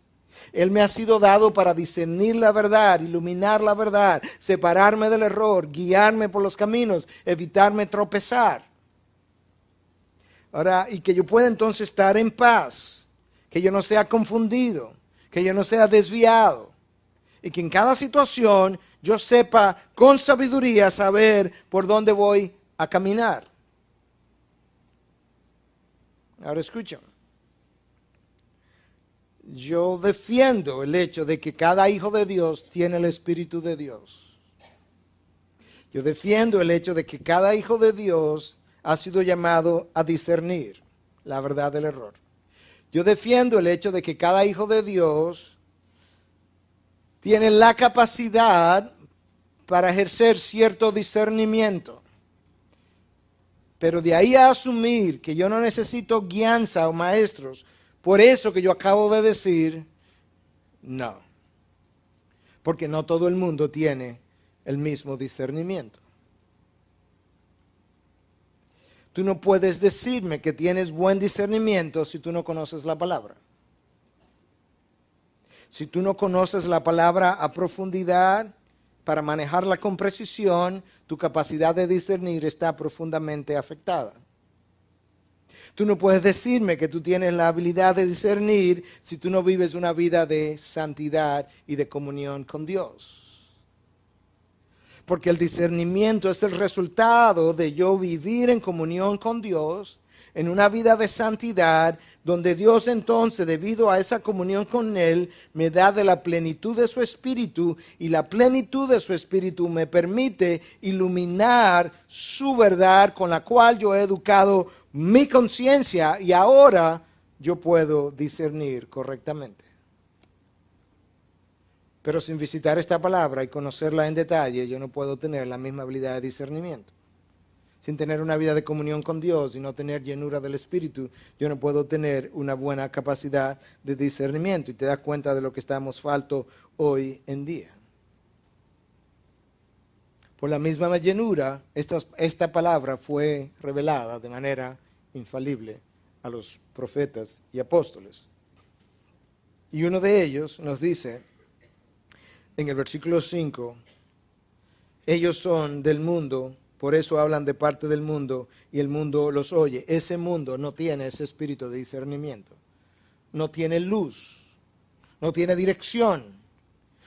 Él me ha sido dado para discernir la verdad, iluminar la verdad, separarme del error, guiarme por los caminos, evitarme tropezar. Ahora, y que yo pueda entonces estar en paz, que yo no sea confundido, que yo no sea desviado. Y que en cada situación yo sepa con sabiduría saber por dónde voy a caminar. Ahora escuchen. Yo defiendo el hecho de que cada hijo de Dios tiene el Espíritu de Dios. Yo defiendo el hecho de que cada hijo de Dios ha sido llamado a discernir la verdad del error. Yo defiendo el hecho de que cada hijo de Dios tiene la capacidad para ejercer cierto discernimiento. Pero de ahí a asumir que yo no necesito guianza o maestros, por eso que yo acabo de decir, no. Porque no todo el mundo tiene el mismo discernimiento. Tú no puedes decirme que tienes buen discernimiento si tú no conoces la palabra. Si tú no conoces la palabra a profundidad para manejarla con precisión, tu capacidad de discernir está profundamente afectada. Tú no puedes decirme que tú tienes la habilidad de discernir si tú no vives una vida de santidad y de comunión con Dios. Porque el discernimiento es el resultado de yo vivir en comunión con Dios, en una vida de santidad, donde Dios entonces, debido a esa comunión con Él, me da de la plenitud de su Espíritu, y la plenitud de su Espíritu me permite iluminar su verdad con la cual yo he educado mi conciencia y ahora yo puedo discernir correctamente. Pero sin visitar esta palabra y conocerla en detalle, yo no puedo tener la misma habilidad de discernimiento. Sin tener una vida de comunión con Dios y no tener llenura del Espíritu, yo no puedo tener una buena capacidad de discernimiento. Y te das cuenta de lo que estamos falto hoy en día. Por la misma llenura, esta palabra fue revelada de manera infalible a los profetas y apóstoles. Y uno de ellos nos dice, en el versículo 5, ellos son del mundo, por eso hablan de parte del mundo y el mundo los oye. Ese mundo no tiene ese espíritu de discernimiento, no tiene luz, no tiene dirección,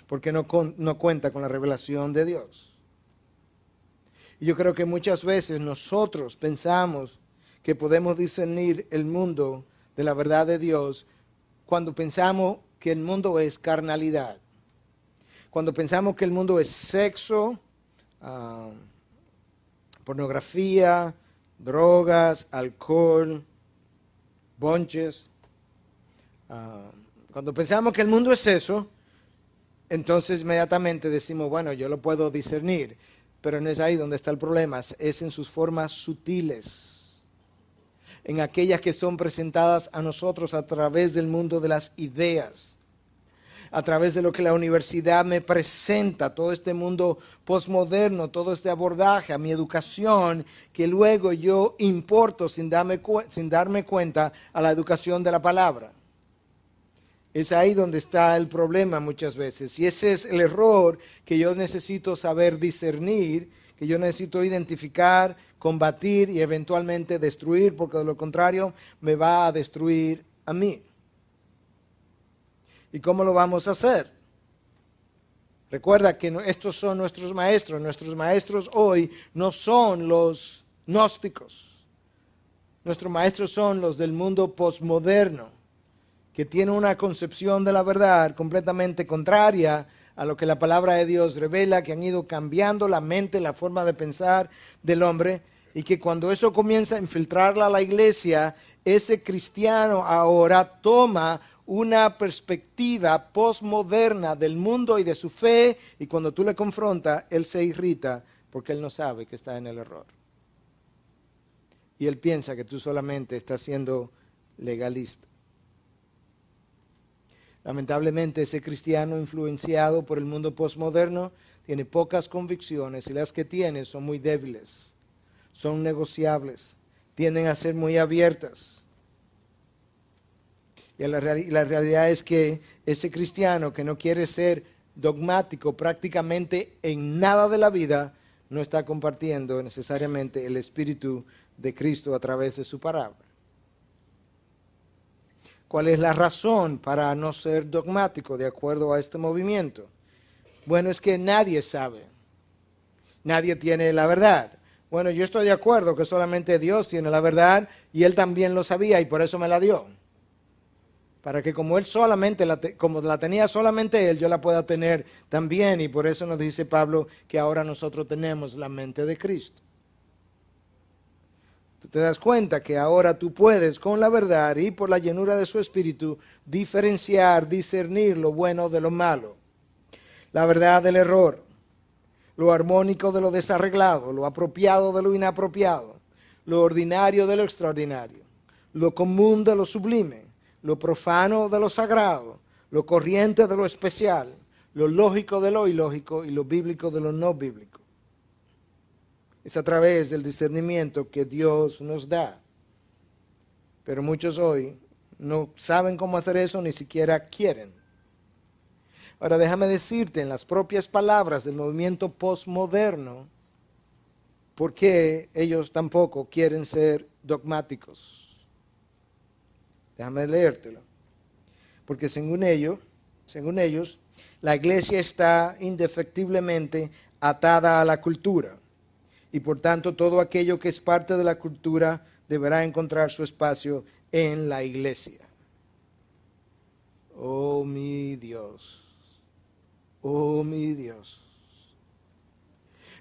porque no cuenta con la revelación de Dios. Y yo creo que muchas veces nosotros pensamos que podemos discernir el mundo de la verdad de Dios cuando pensamos que el mundo es carnalidad, cuando pensamos que el mundo es sexo, pornografía, drogas, alcohol, bonches. Cuando pensamos que el mundo es eso, entonces inmediatamente decimos, bueno, yo lo puedo discernir, pero no es ahí donde está el problema, es en sus formas sutiles, en aquellas que son presentadas a nosotros a través del mundo de las ideas, a través de lo que la universidad me presenta, todo este mundo posmoderno, todo este abordaje a mi educación, que luego yo importo sin darme cuenta a la educación de la palabra. Es ahí donde está el problema muchas veces. Y ese es el error que yo necesito saber discernir, que yo necesito identificar, combatir y eventualmente destruir, porque de lo contrario me va a destruir a mí. ¿Y cómo lo vamos a hacer? Recuerda que estos son nuestros maestros. Nuestros maestros hoy no son los gnósticos. Nuestros maestros son los del mundo posmoderno, que tiene una concepción de la verdad completamente contraria a lo que la palabra de Dios revela, que han ido cambiando la mente, la forma de pensar del hombre, y que cuando eso comienza a infiltrarla a la iglesia, ese cristiano ahora toma una perspectiva posmoderna del mundo y de su fe, y cuando tú le confrontas, él se irrita porque él no sabe que está en el error. Y él piensa que tú solamente estás siendo legalista. Lamentablemente ese cristiano influenciado por el mundo posmoderno tiene pocas convicciones y las que tiene son muy débiles, son negociables, tienden a ser muy abiertas. Y la realidad es que ese cristiano que no quiere ser dogmático prácticamente en nada de la vida, no está compartiendo necesariamente el Espíritu de Cristo a través de su palabra. ¿Cuál es la razón para no ser dogmático de acuerdo a este movimiento? Bueno, es que nadie sabe. Nadie tiene la verdad. Bueno, yo estoy de acuerdo que solamente Dios tiene la verdad y Él también lo sabía y por eso me la dio. Para que como Él solamente, como la tenía solamente Él, yo la pueda tener también. Y por eso nos dice Pablo que ahora nosotros tenemos la mente de Cristo. Tú te das cuenta que ahora tú puedes con la verdad y por la llenura de su Espíritu diferenciar, discernir lo bueno de lo malo, la verdad del error, lo armónico de lo desarreglado, lo apropiado de lo inapropiado, lo ordinario de lo extraordinario, lo común de lo sublime, lo profano de lo sagrado, lo corriente de lo especial, lo lógico de lo ilógico y lo bíblico de lo no bíblico. Es a través del discernimiento que Dios nos da. Pero muchos hoy no saben cómo hacer eso, ni siquiera quieren. Ahora déjame decirte en las propias palabras del movimiento postmoderno, por qué ellos tampoco quieren ser dogmáticos. Déjame leértelo. Porque según ellos, la iglesia está indefectiblemente atada a la cultura. Y por tanto, todo aquello que es parte de la cultura deberá encontrar su espacio en la iglesia. Oh, mi Dios. Oh, mi Dios.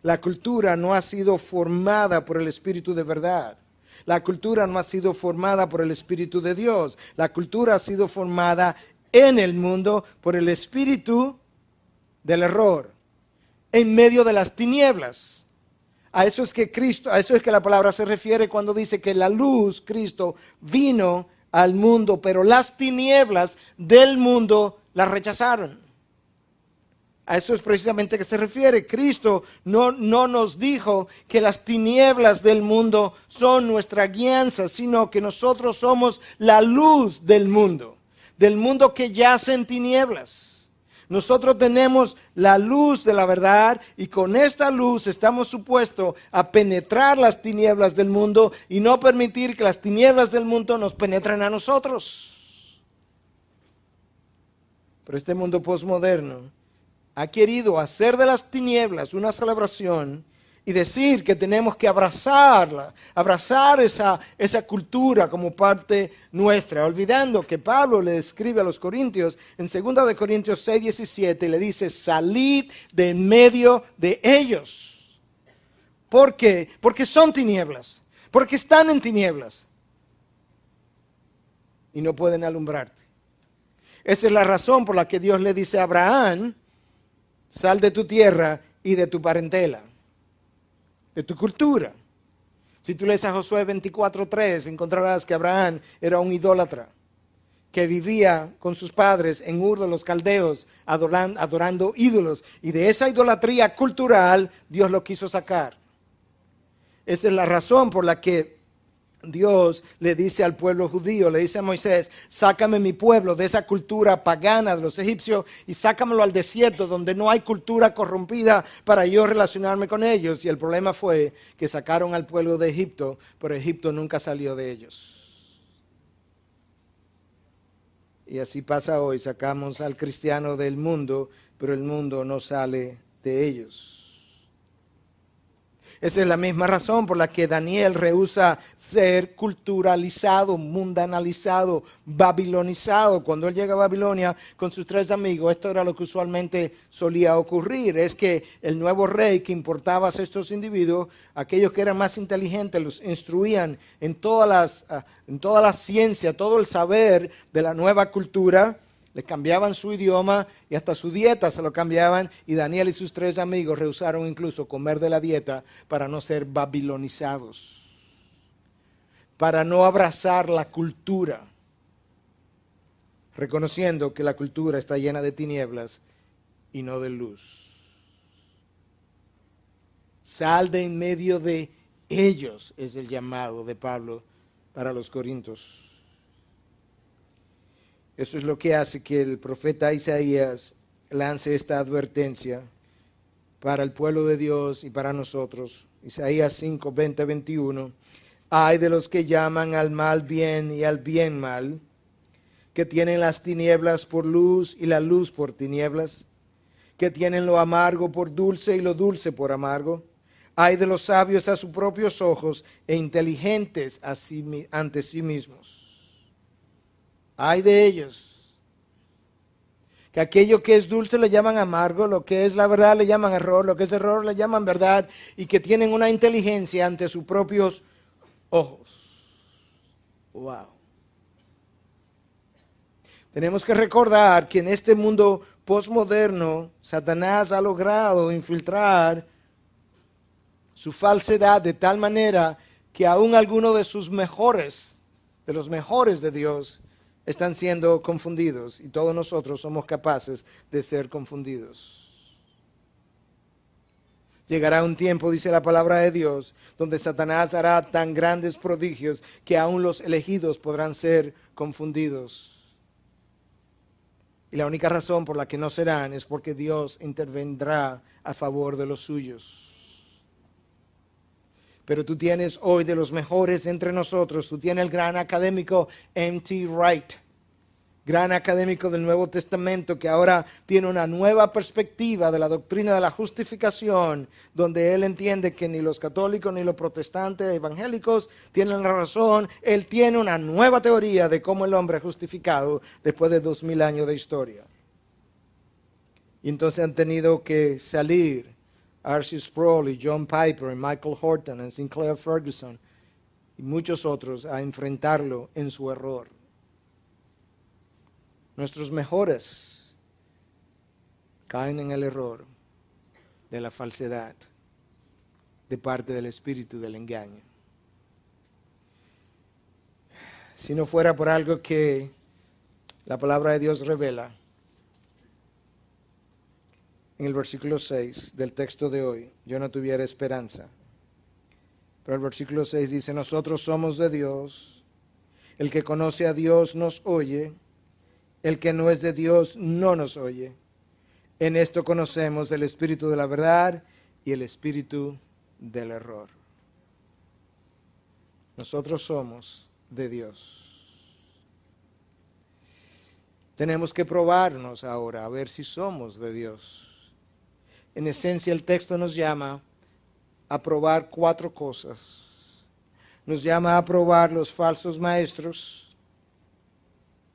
La cultura no ha sido formada por el Espíritu de verdad. La cultura no ha sido formada por el Espíritu de Dios. La cultura ha sido formada en el mundo por el espíritu del error, en medio de las tinieblas. A eso es que la palabra se refiere cuando dice que la luz, Cristo, vino al mundo, pero las tinieblas del mundo la rechazaron. A eso es precisamente que se refiere. Cristo no nos dijo que las tinieblas del mundo son nuestra guianza, sino que nosotros somos la luz del mundo que yace en tinieblas. Nosotros tenemos la luz de la verdad y con esta luz estamos supuestos a penetrar las tinieblas del mundo y no permitir que las tinieblas del mundo nos penetren a nosotros. Pero este mundo posmoderno ha querido hacer de las tinieblas una celebración y decir que tenemos que abrazar esa cultura como parte nuestra, olvidando que Pablo le escribe a los Corintios en 2 de Corintios 6:17 y le dice: salid de en medio de ellos. ¿Por qué? Porque son tinieblas, porque están en tinieblas y no pueden alumbrarte. Esa es la razón por la que Dios le dice a Abraham: sal de tu tierra y de tu parentela, de tu cultura. Si tú lees a Josué 24:3, encontrarás que Abraham era un idólatra, que vivía con sus padres en Ur de los Caldeos, adorando ídolos. Y de esa idolatría cultural, Dios lo quiso sacar. Esa es la razón por la que Dios le dice al pueblo judío, le dice a Moisés: sácame mi pueblo de esa cultura pagana de los egipcios y sácamelo al desierto donde no hay cultura corrompida para yo relacionarme con ellos. Y el problema fue que sacaron al pueblo de Egipto, pero Egipto nunca salió de ellos. Y así pasa hoy: sacamos al cristiano del mundo, pero el mundo no sale de ellos. Esa es la misma razón por la que Daniel rehúsa ser culturalizado, mundanalizado, babilonizado. Cuando él llega a Babilonia con sus 3 amigos, esto era lo que usualmente solía ocurrir. Es que el nuevo rey que importaba a estos individuos, aquellos que eran más inteligentes, los instruían en toda la ciencia, todo el saber de la nueva cultura. Les cambiaban su idioma y hasta su dieta se lo cambiaban, y Daniel y sus 3 amigos rehusaron incluso comer de la dieta para no ser babilonizados, para no abrazar la cultura, reconociendo que la cultura está llena de tinieblas y no de luz. Sal de en medio de ellos, es el llamado de Pablo para los Corintios. Eso es lo que hace que el profeta Isaías lance esta advertencia para el pueblo de Dios y para nosotros. Isaías 5, 20, 21. Ay de los que llaman al mal bien y al bien mal, que tienen las tinieblas por luz y la luz por tinieblas, que tienen lo amargo por dulce y lo dulce por amargo. Ay de los sabios a sus propios ojos e inteligentes ante sí mismos. Ay de ellos, que aquello que es dulce le llaman amargo, lo que es la verdad le llaman error, lo que es error le llaman verdad, y que tienen una inteligencia ante sus propios ojos. Wow. Tenemos que recordar que en este mundo postmoderno, Satanás ha logrado infiltrar su falsedad de tal manera que aún algunos de sus mejores, de los mejores de Dios, están siendo confundidos, y todos nosotros somos capaces de ser confundidos. Llegará un tiempo, dice la palabra de Dios, donde Satanás hará tan grandes prodigios que aún los elegidos podrán ser confundidos. Y la única razón por la que no serán es porque Dios intervendrá a favor de los suyos. Pero tú tienes hoy de los mejores entre nosotros. Tú tienes el gran académico M.T. Wright, gran académico del Nuevo Testamento, que ahora tiene una nueva perspectiva de la doctrina de la justificación, donde él entiende que ni los católicos ni los protestantes evangélicos tienen la razón. Él tiene una nueva teoría de cómo el hombre es justificado después de 2000 años de historia. Y entonces han tenido que salir R.C. Sproul y John Piper y Michael Horton y Sinclair Ferguson y muchos otros a enfrentarlo en su error. Nuestros mejores caen en el error de la falsedad de parte del espíritu del engaño. Si no fuera por algo que la palabra de Dios revela en el versículo 6 del texto de hoy, yo no tuviera esperanza. Pero el versículo 6 dice, nosotros somos de Dios, el que conoce a Dios nos oye, el que no es de Dios no nos oye. En esto conocemos el espíritu de la verdad y el espíritu del error. Nosotros somos de Dios. Tenemos que probarnos ahora a ver si somos de Dios. En esencia el texto nos llama a probar 4 cosas. Nos llama a probar los falsos maestros,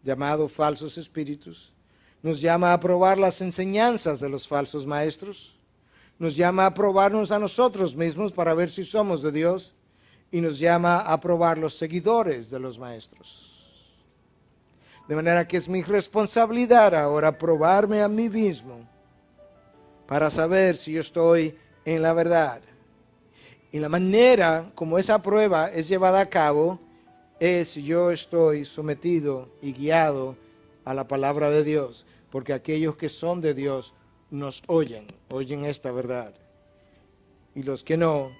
llamados falsos espíritus. Nos llama a probar las enseñanzas de los falsos maestros. Nos llama a probarnos a nosotros mismos para ver si somos de Dios. Y nos llama a probar los seguidores de los maestros. De manera que es mi responsabilidad ahora probarme a mí mismo para saber si yo estoy en la verdad. Y la manera como esa prueba es llevada a cabo es si yo estoy sometido y guiado a la palabra de Dios. Porque aquellos que son de Dios nos oyen esta verdad. Y los que no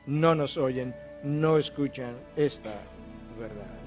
nos oyen, no escuchan esta verdad.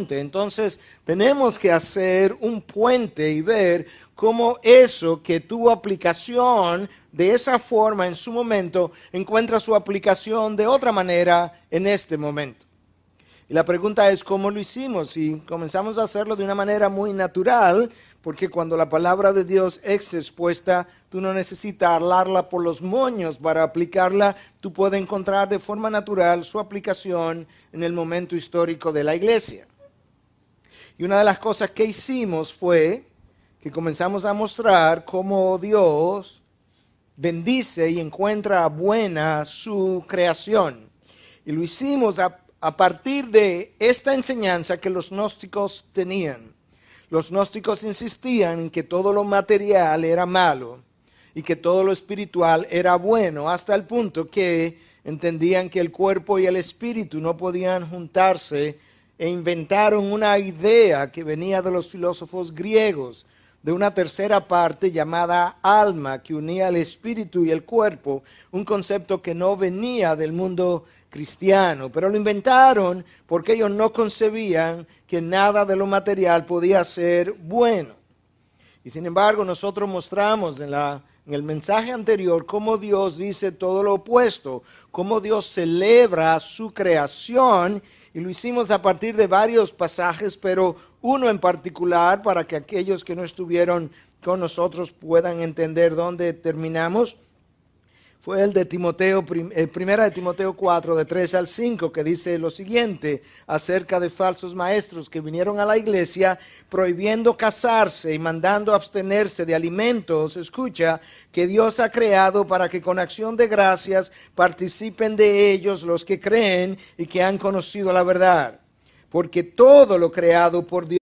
Entonces tenemos que hacer un puente y ver cómo eso que tuvo aplicación de esa forma en su momento encuentra su aplicación de otra manera en este momento. Y la pregunta es cómo lo hicimos, y comenzamos a hacerlo de una manera muy natural, porque cuando la palabra de Dios es expuesta, tú no necesitas hablarla por los moños para aplicarla, tú puedes encontrar de forma natural su aplicación en el momento histórico de la iglesia. Y una de las cosas que hicimos fue que comenzamos a mostrar cómo Dios bendice y encuentra buena su creación. Y lo hicimos a partir de esta enseñanza que los gnósticos tenían. Los gnósticos insistían en que todo lo material era malo y que todo lo espiritual era bueno, hasta el punto que entendían que el cuerpo y el espíritu no podían juntarse, e inventaron una idea que venía de los filósofos griegos, de una tercera parte llamada alma, que unía el espíritu y el cuerpo, un concepto que no venía del mundo cristiano, pero lo inventaron porque ellos no concebían que nada de lo material podía ser bueno. Y sin embargo nosotros mostramos en el mensaje anterior cómo Dios dice todo lo opuesto, cómo Dios celebra su creación. Y lo hicimos a partir de varios pasajes, pero uno en particular para que aquellos que no estuvieron con nosotros puedan entender dónde terminamos. Fue el de Timoteo, primera de Timoteo 4, de 3 al 5, que dice lo siguiente acerca de falsos maestros que vinieron a la iglesia prohibiendo casarse y mandando abstenerse de alimentos, escucha, que Dios ha creado para que con acción de gracias participen de ellos los que creen y que han conocido la verdad. Porque todo lo creado por Dios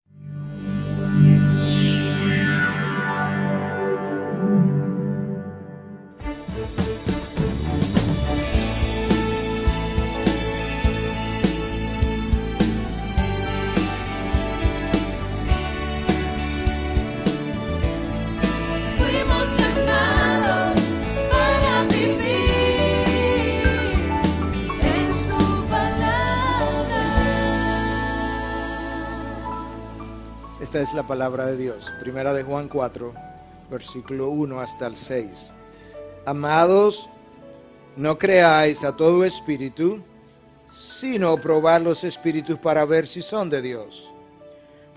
Esta es la palabra de Dios. Primera de Juan 4, versículo 1 hasta el 6. Amados, no creáis a todo espíritu, sino probad los espíritus para ver si son de Dios.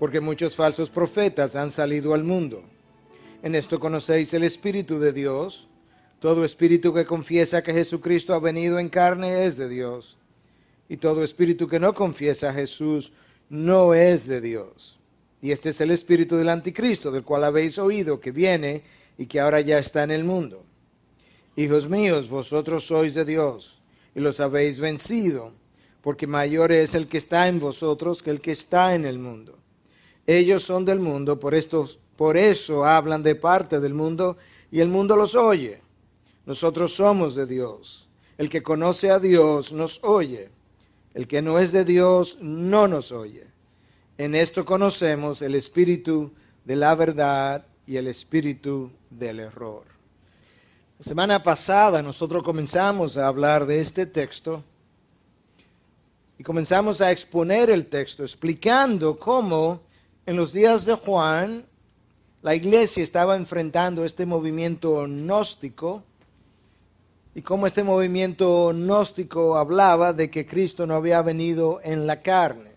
Porque muchos falsos profetas han salido al mundo. En esto conocéis el Espíritu de Dios. Todo espíritu que confiesa que Jesucristo ha venido en carne es de Dios. Y todo espíritu que no confiesa a Jesús no es de Dios. Y este es el espíritu del anticristo, del cual habéis oído que viene y que ahora ya está en el mundo. Hijos míos, vosotros sois de Dios y los habéis vencido, porque mayor es el que está en vosotros que el que está en el mundo. Ellos son del mundo, por eso hablan de parte del mundo y el mundo los oye. Nosotros somos de Dios. El que conoce a Dios nos oye. El que no es de Dios no nos oye. En esto conocemos el espíritu de la verdad y el espíritu del error. La semana pasada nosotros comenzamos a hablar de este texto y comenzamos a exponer el texto, explicando cómo en los días de Juan la iglesia estaba enfrentando este movimiento gnóstico y cómo este movimiento gnóstico hablaba de que Cristo no había venido en la carne.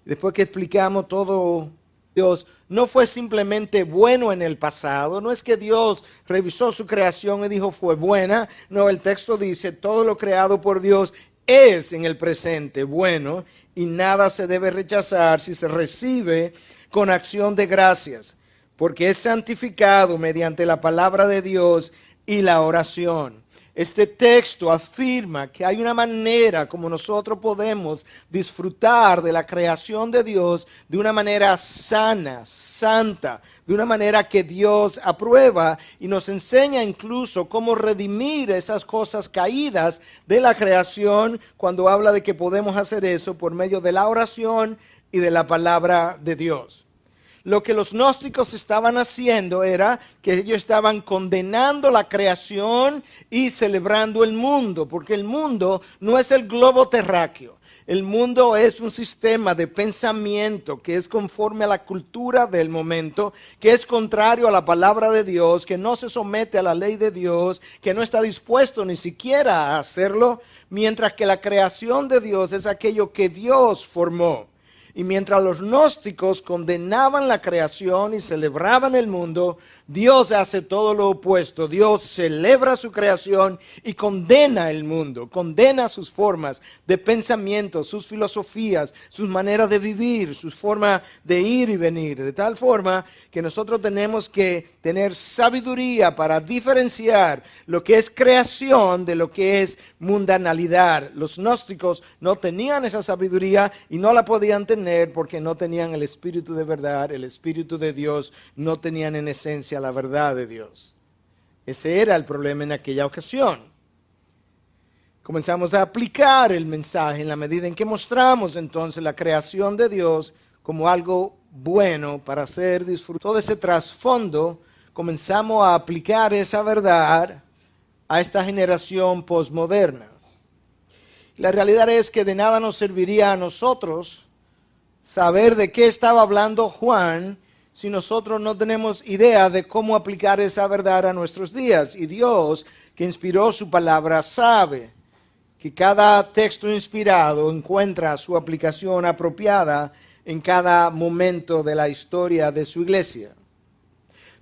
Después que explicamos todo, Dios no fue simplemente bueno en el pasado, no es que Dios revisó su creación y dijo fue buena, no, el texto dice todo lo creado por Dios es en el presente bueno y nada se debe rechazar si se recibe con acción de gracias, porque es santificado mediante la palabra de Dios y la oración. Este texto afirma que hay una manera como nosotros podemos disfrutar de la creación de Dios de una manera sana, santa, de una manera que Dios aprueba y nos enseña incluso cómo redimir esas cosas caídas de la creación cuando habla de que podemos hacer eso por medio de la oración y de la palabra de Dios. Lo que los gnósticos estaban haciendo era que ellos estaban condenando la creación y celebrando el mundo, porque el mundo no es el globo terráqueo. El mundo es un sistema de pensamiento que es conforme a la cultura del momento, que es contrario a la palabra de Dios, que no se somete a la ley de Dios, que no está dispuesto ni siquiera a hacerlo, mientras que la creación de Dios es aquello que Dios formó. Y mientras los gnósticos condenaban la creación y celebraban el mundo, Dios hace todo lo opuesto. Dios celebra su creación y condena el mundo, condena sus formas de pensamiento, sus filosofías, sus maneras de vivir, sus formas de ir y venir. De tal forma que nosotros tenemos que tener sabiduría para diferenciar lo que es creación de lo que es mundanalidad. Los gnósticos no tenían esa sabiduría y no la podían tener porque no tenían el espíritu de verdad, el espíritu de Dios, no tenían en esencia la verdad de Dios. Ese era el problema en aquella ocasión. Comenzamos a aplicar el mensaje en la medida en que mostramos entonces la creación de Dios como algo bueno para ser disfrutado. Todo ese trasfondo comenzamos a aplicar esa verdad a esta generación posmoderna. La realidad es que de nada nos serviría a nosotros saber de qué estaba hablando Juan si nosotros no tenemos idea de cómo aplicar esa verdad a nuestros días. Y Dios, que inspiró su palabra, sabe que cada texto inspirado encuentra su aplicación apropiada en cada momento de la historia de su iglesia.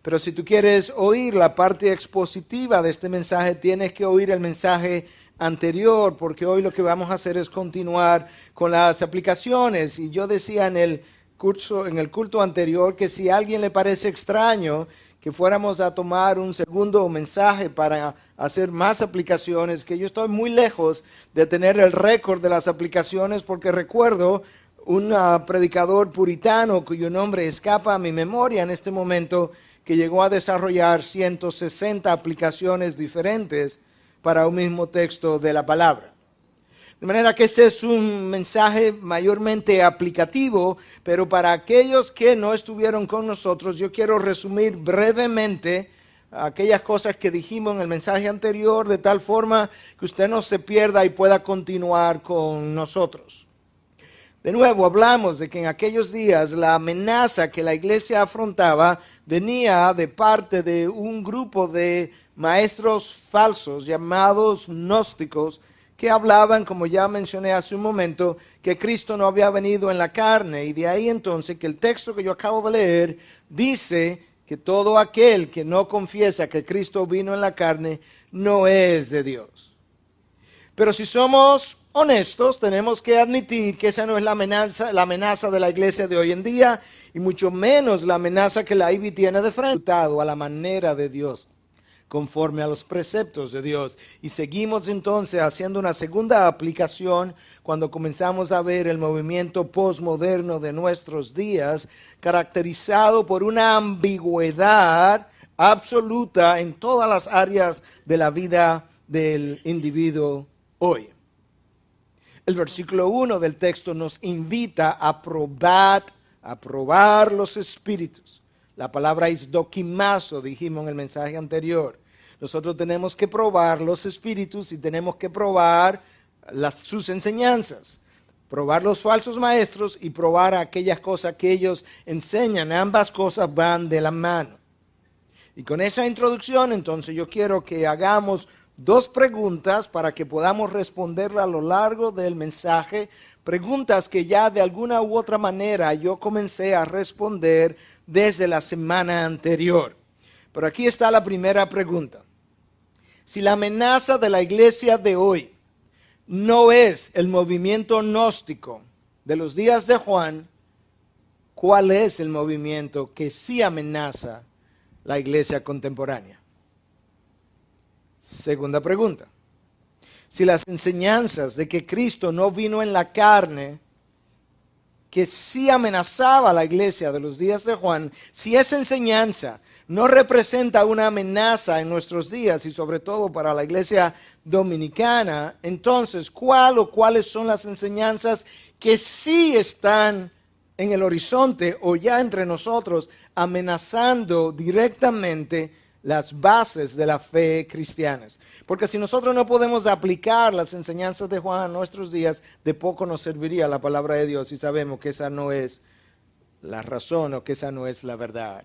Pero si tú quieres oír la parte expositiva de este mensaje, tienes que oír el mensaje anterior, porque hoy lo que vamos a hacer es continuar con las aplicaciones. Y yo decía en el culto anterior que si a alguien le parece extraño que fuéramos a tomar un segundo mensaje para hacer más aplicaciones, que yo estoy muy lejos de tener el récord de las aplicaciones, porque recuerdo un predicador puritano cuyo nombre escapa a mi memoria en este momento, que llegó a desarrollar 160 aplicaciones diferentes para un mismo texto de la palabra. De manera que este es un mensaje mayormente aplicativo, pero para aquellos que no estuvieron con nosotros, yo quiero resumir brevemente aquellas cosas que dijimos en el mensaje anterior, de tal forma que usted no se pierda y pueda continuar con nosotros. De nuevo, hablamos de que en aquellos días la amenaza que la iglesia afrontaba venía de parte de un grupo de maestros falsos llamados gnósticos que hablaban, como ya mencioné hace un momento, que Cristo no había venido en la carne. Y de ahí entonces que el texto que yo acabo de leer dice que todo aquel que no confiesa que Cristo vino en la carne no es de Dios. Pero si somos honestos, tenemos que admitir que esa no es la amenaza de la iglesia de hoy en día, y mucho menos la amenaza que la IBI tiene de frente a la manera de Dios, conforme a los preceptos de Dios. Y seguimos entonces haciendo una segunda aplicación cuando comenzamos a ver el movimiento postmoderno de nuestros días, caracterizado por una ambigüedad absoluta en todas las áreas de la vida del individuo hoy. El versículo 1 del texto nos invita a probar los espíritus. La palabra es dokimazo, dijimos en el mensaje anterior. Nosotros tenemos que probar los espíritus y tenemos que probar sus enseñanzas. Probar los falsos maestros y probar aquellas cosas que ellos enseñan. Ambas cosas van de la mano. Y con esa introducción, entonces, yo quiero que hagamos dos preguntas para que podamos responderla a lo largo del mensaje. Preguntas que ya de alguna u otra manera yo comencé a responder desde la semana anterior. Pero aquí está la primera pregunta. Si la amenaza de la iglesia de hoy no es el movimiento gnóstico de los días de Juan, ¿cuál es el movimiento que sí amenaza la iglesia contemporánea? Segunda pregunta. Si las enseñanzas de que Cristo no vino en la carne, que sí amenazaba a la iglesia de los días de Juan, si esa enseñanza no representa una amenaza en nuestros días y sobre todo para la iglesia dominicana, entonces, ¿cuáles son las enseñanzas que sí están en el horizonte o ya entre nosotros amenazando directamente las bases de la fe cristianas? Porque si nosotros no podemos aplicar las enseñanzas de Juan a nuestros días, de poco nos serviría la palabra de Dios y sabemos que esa no es la razón o que esa no es la verdad.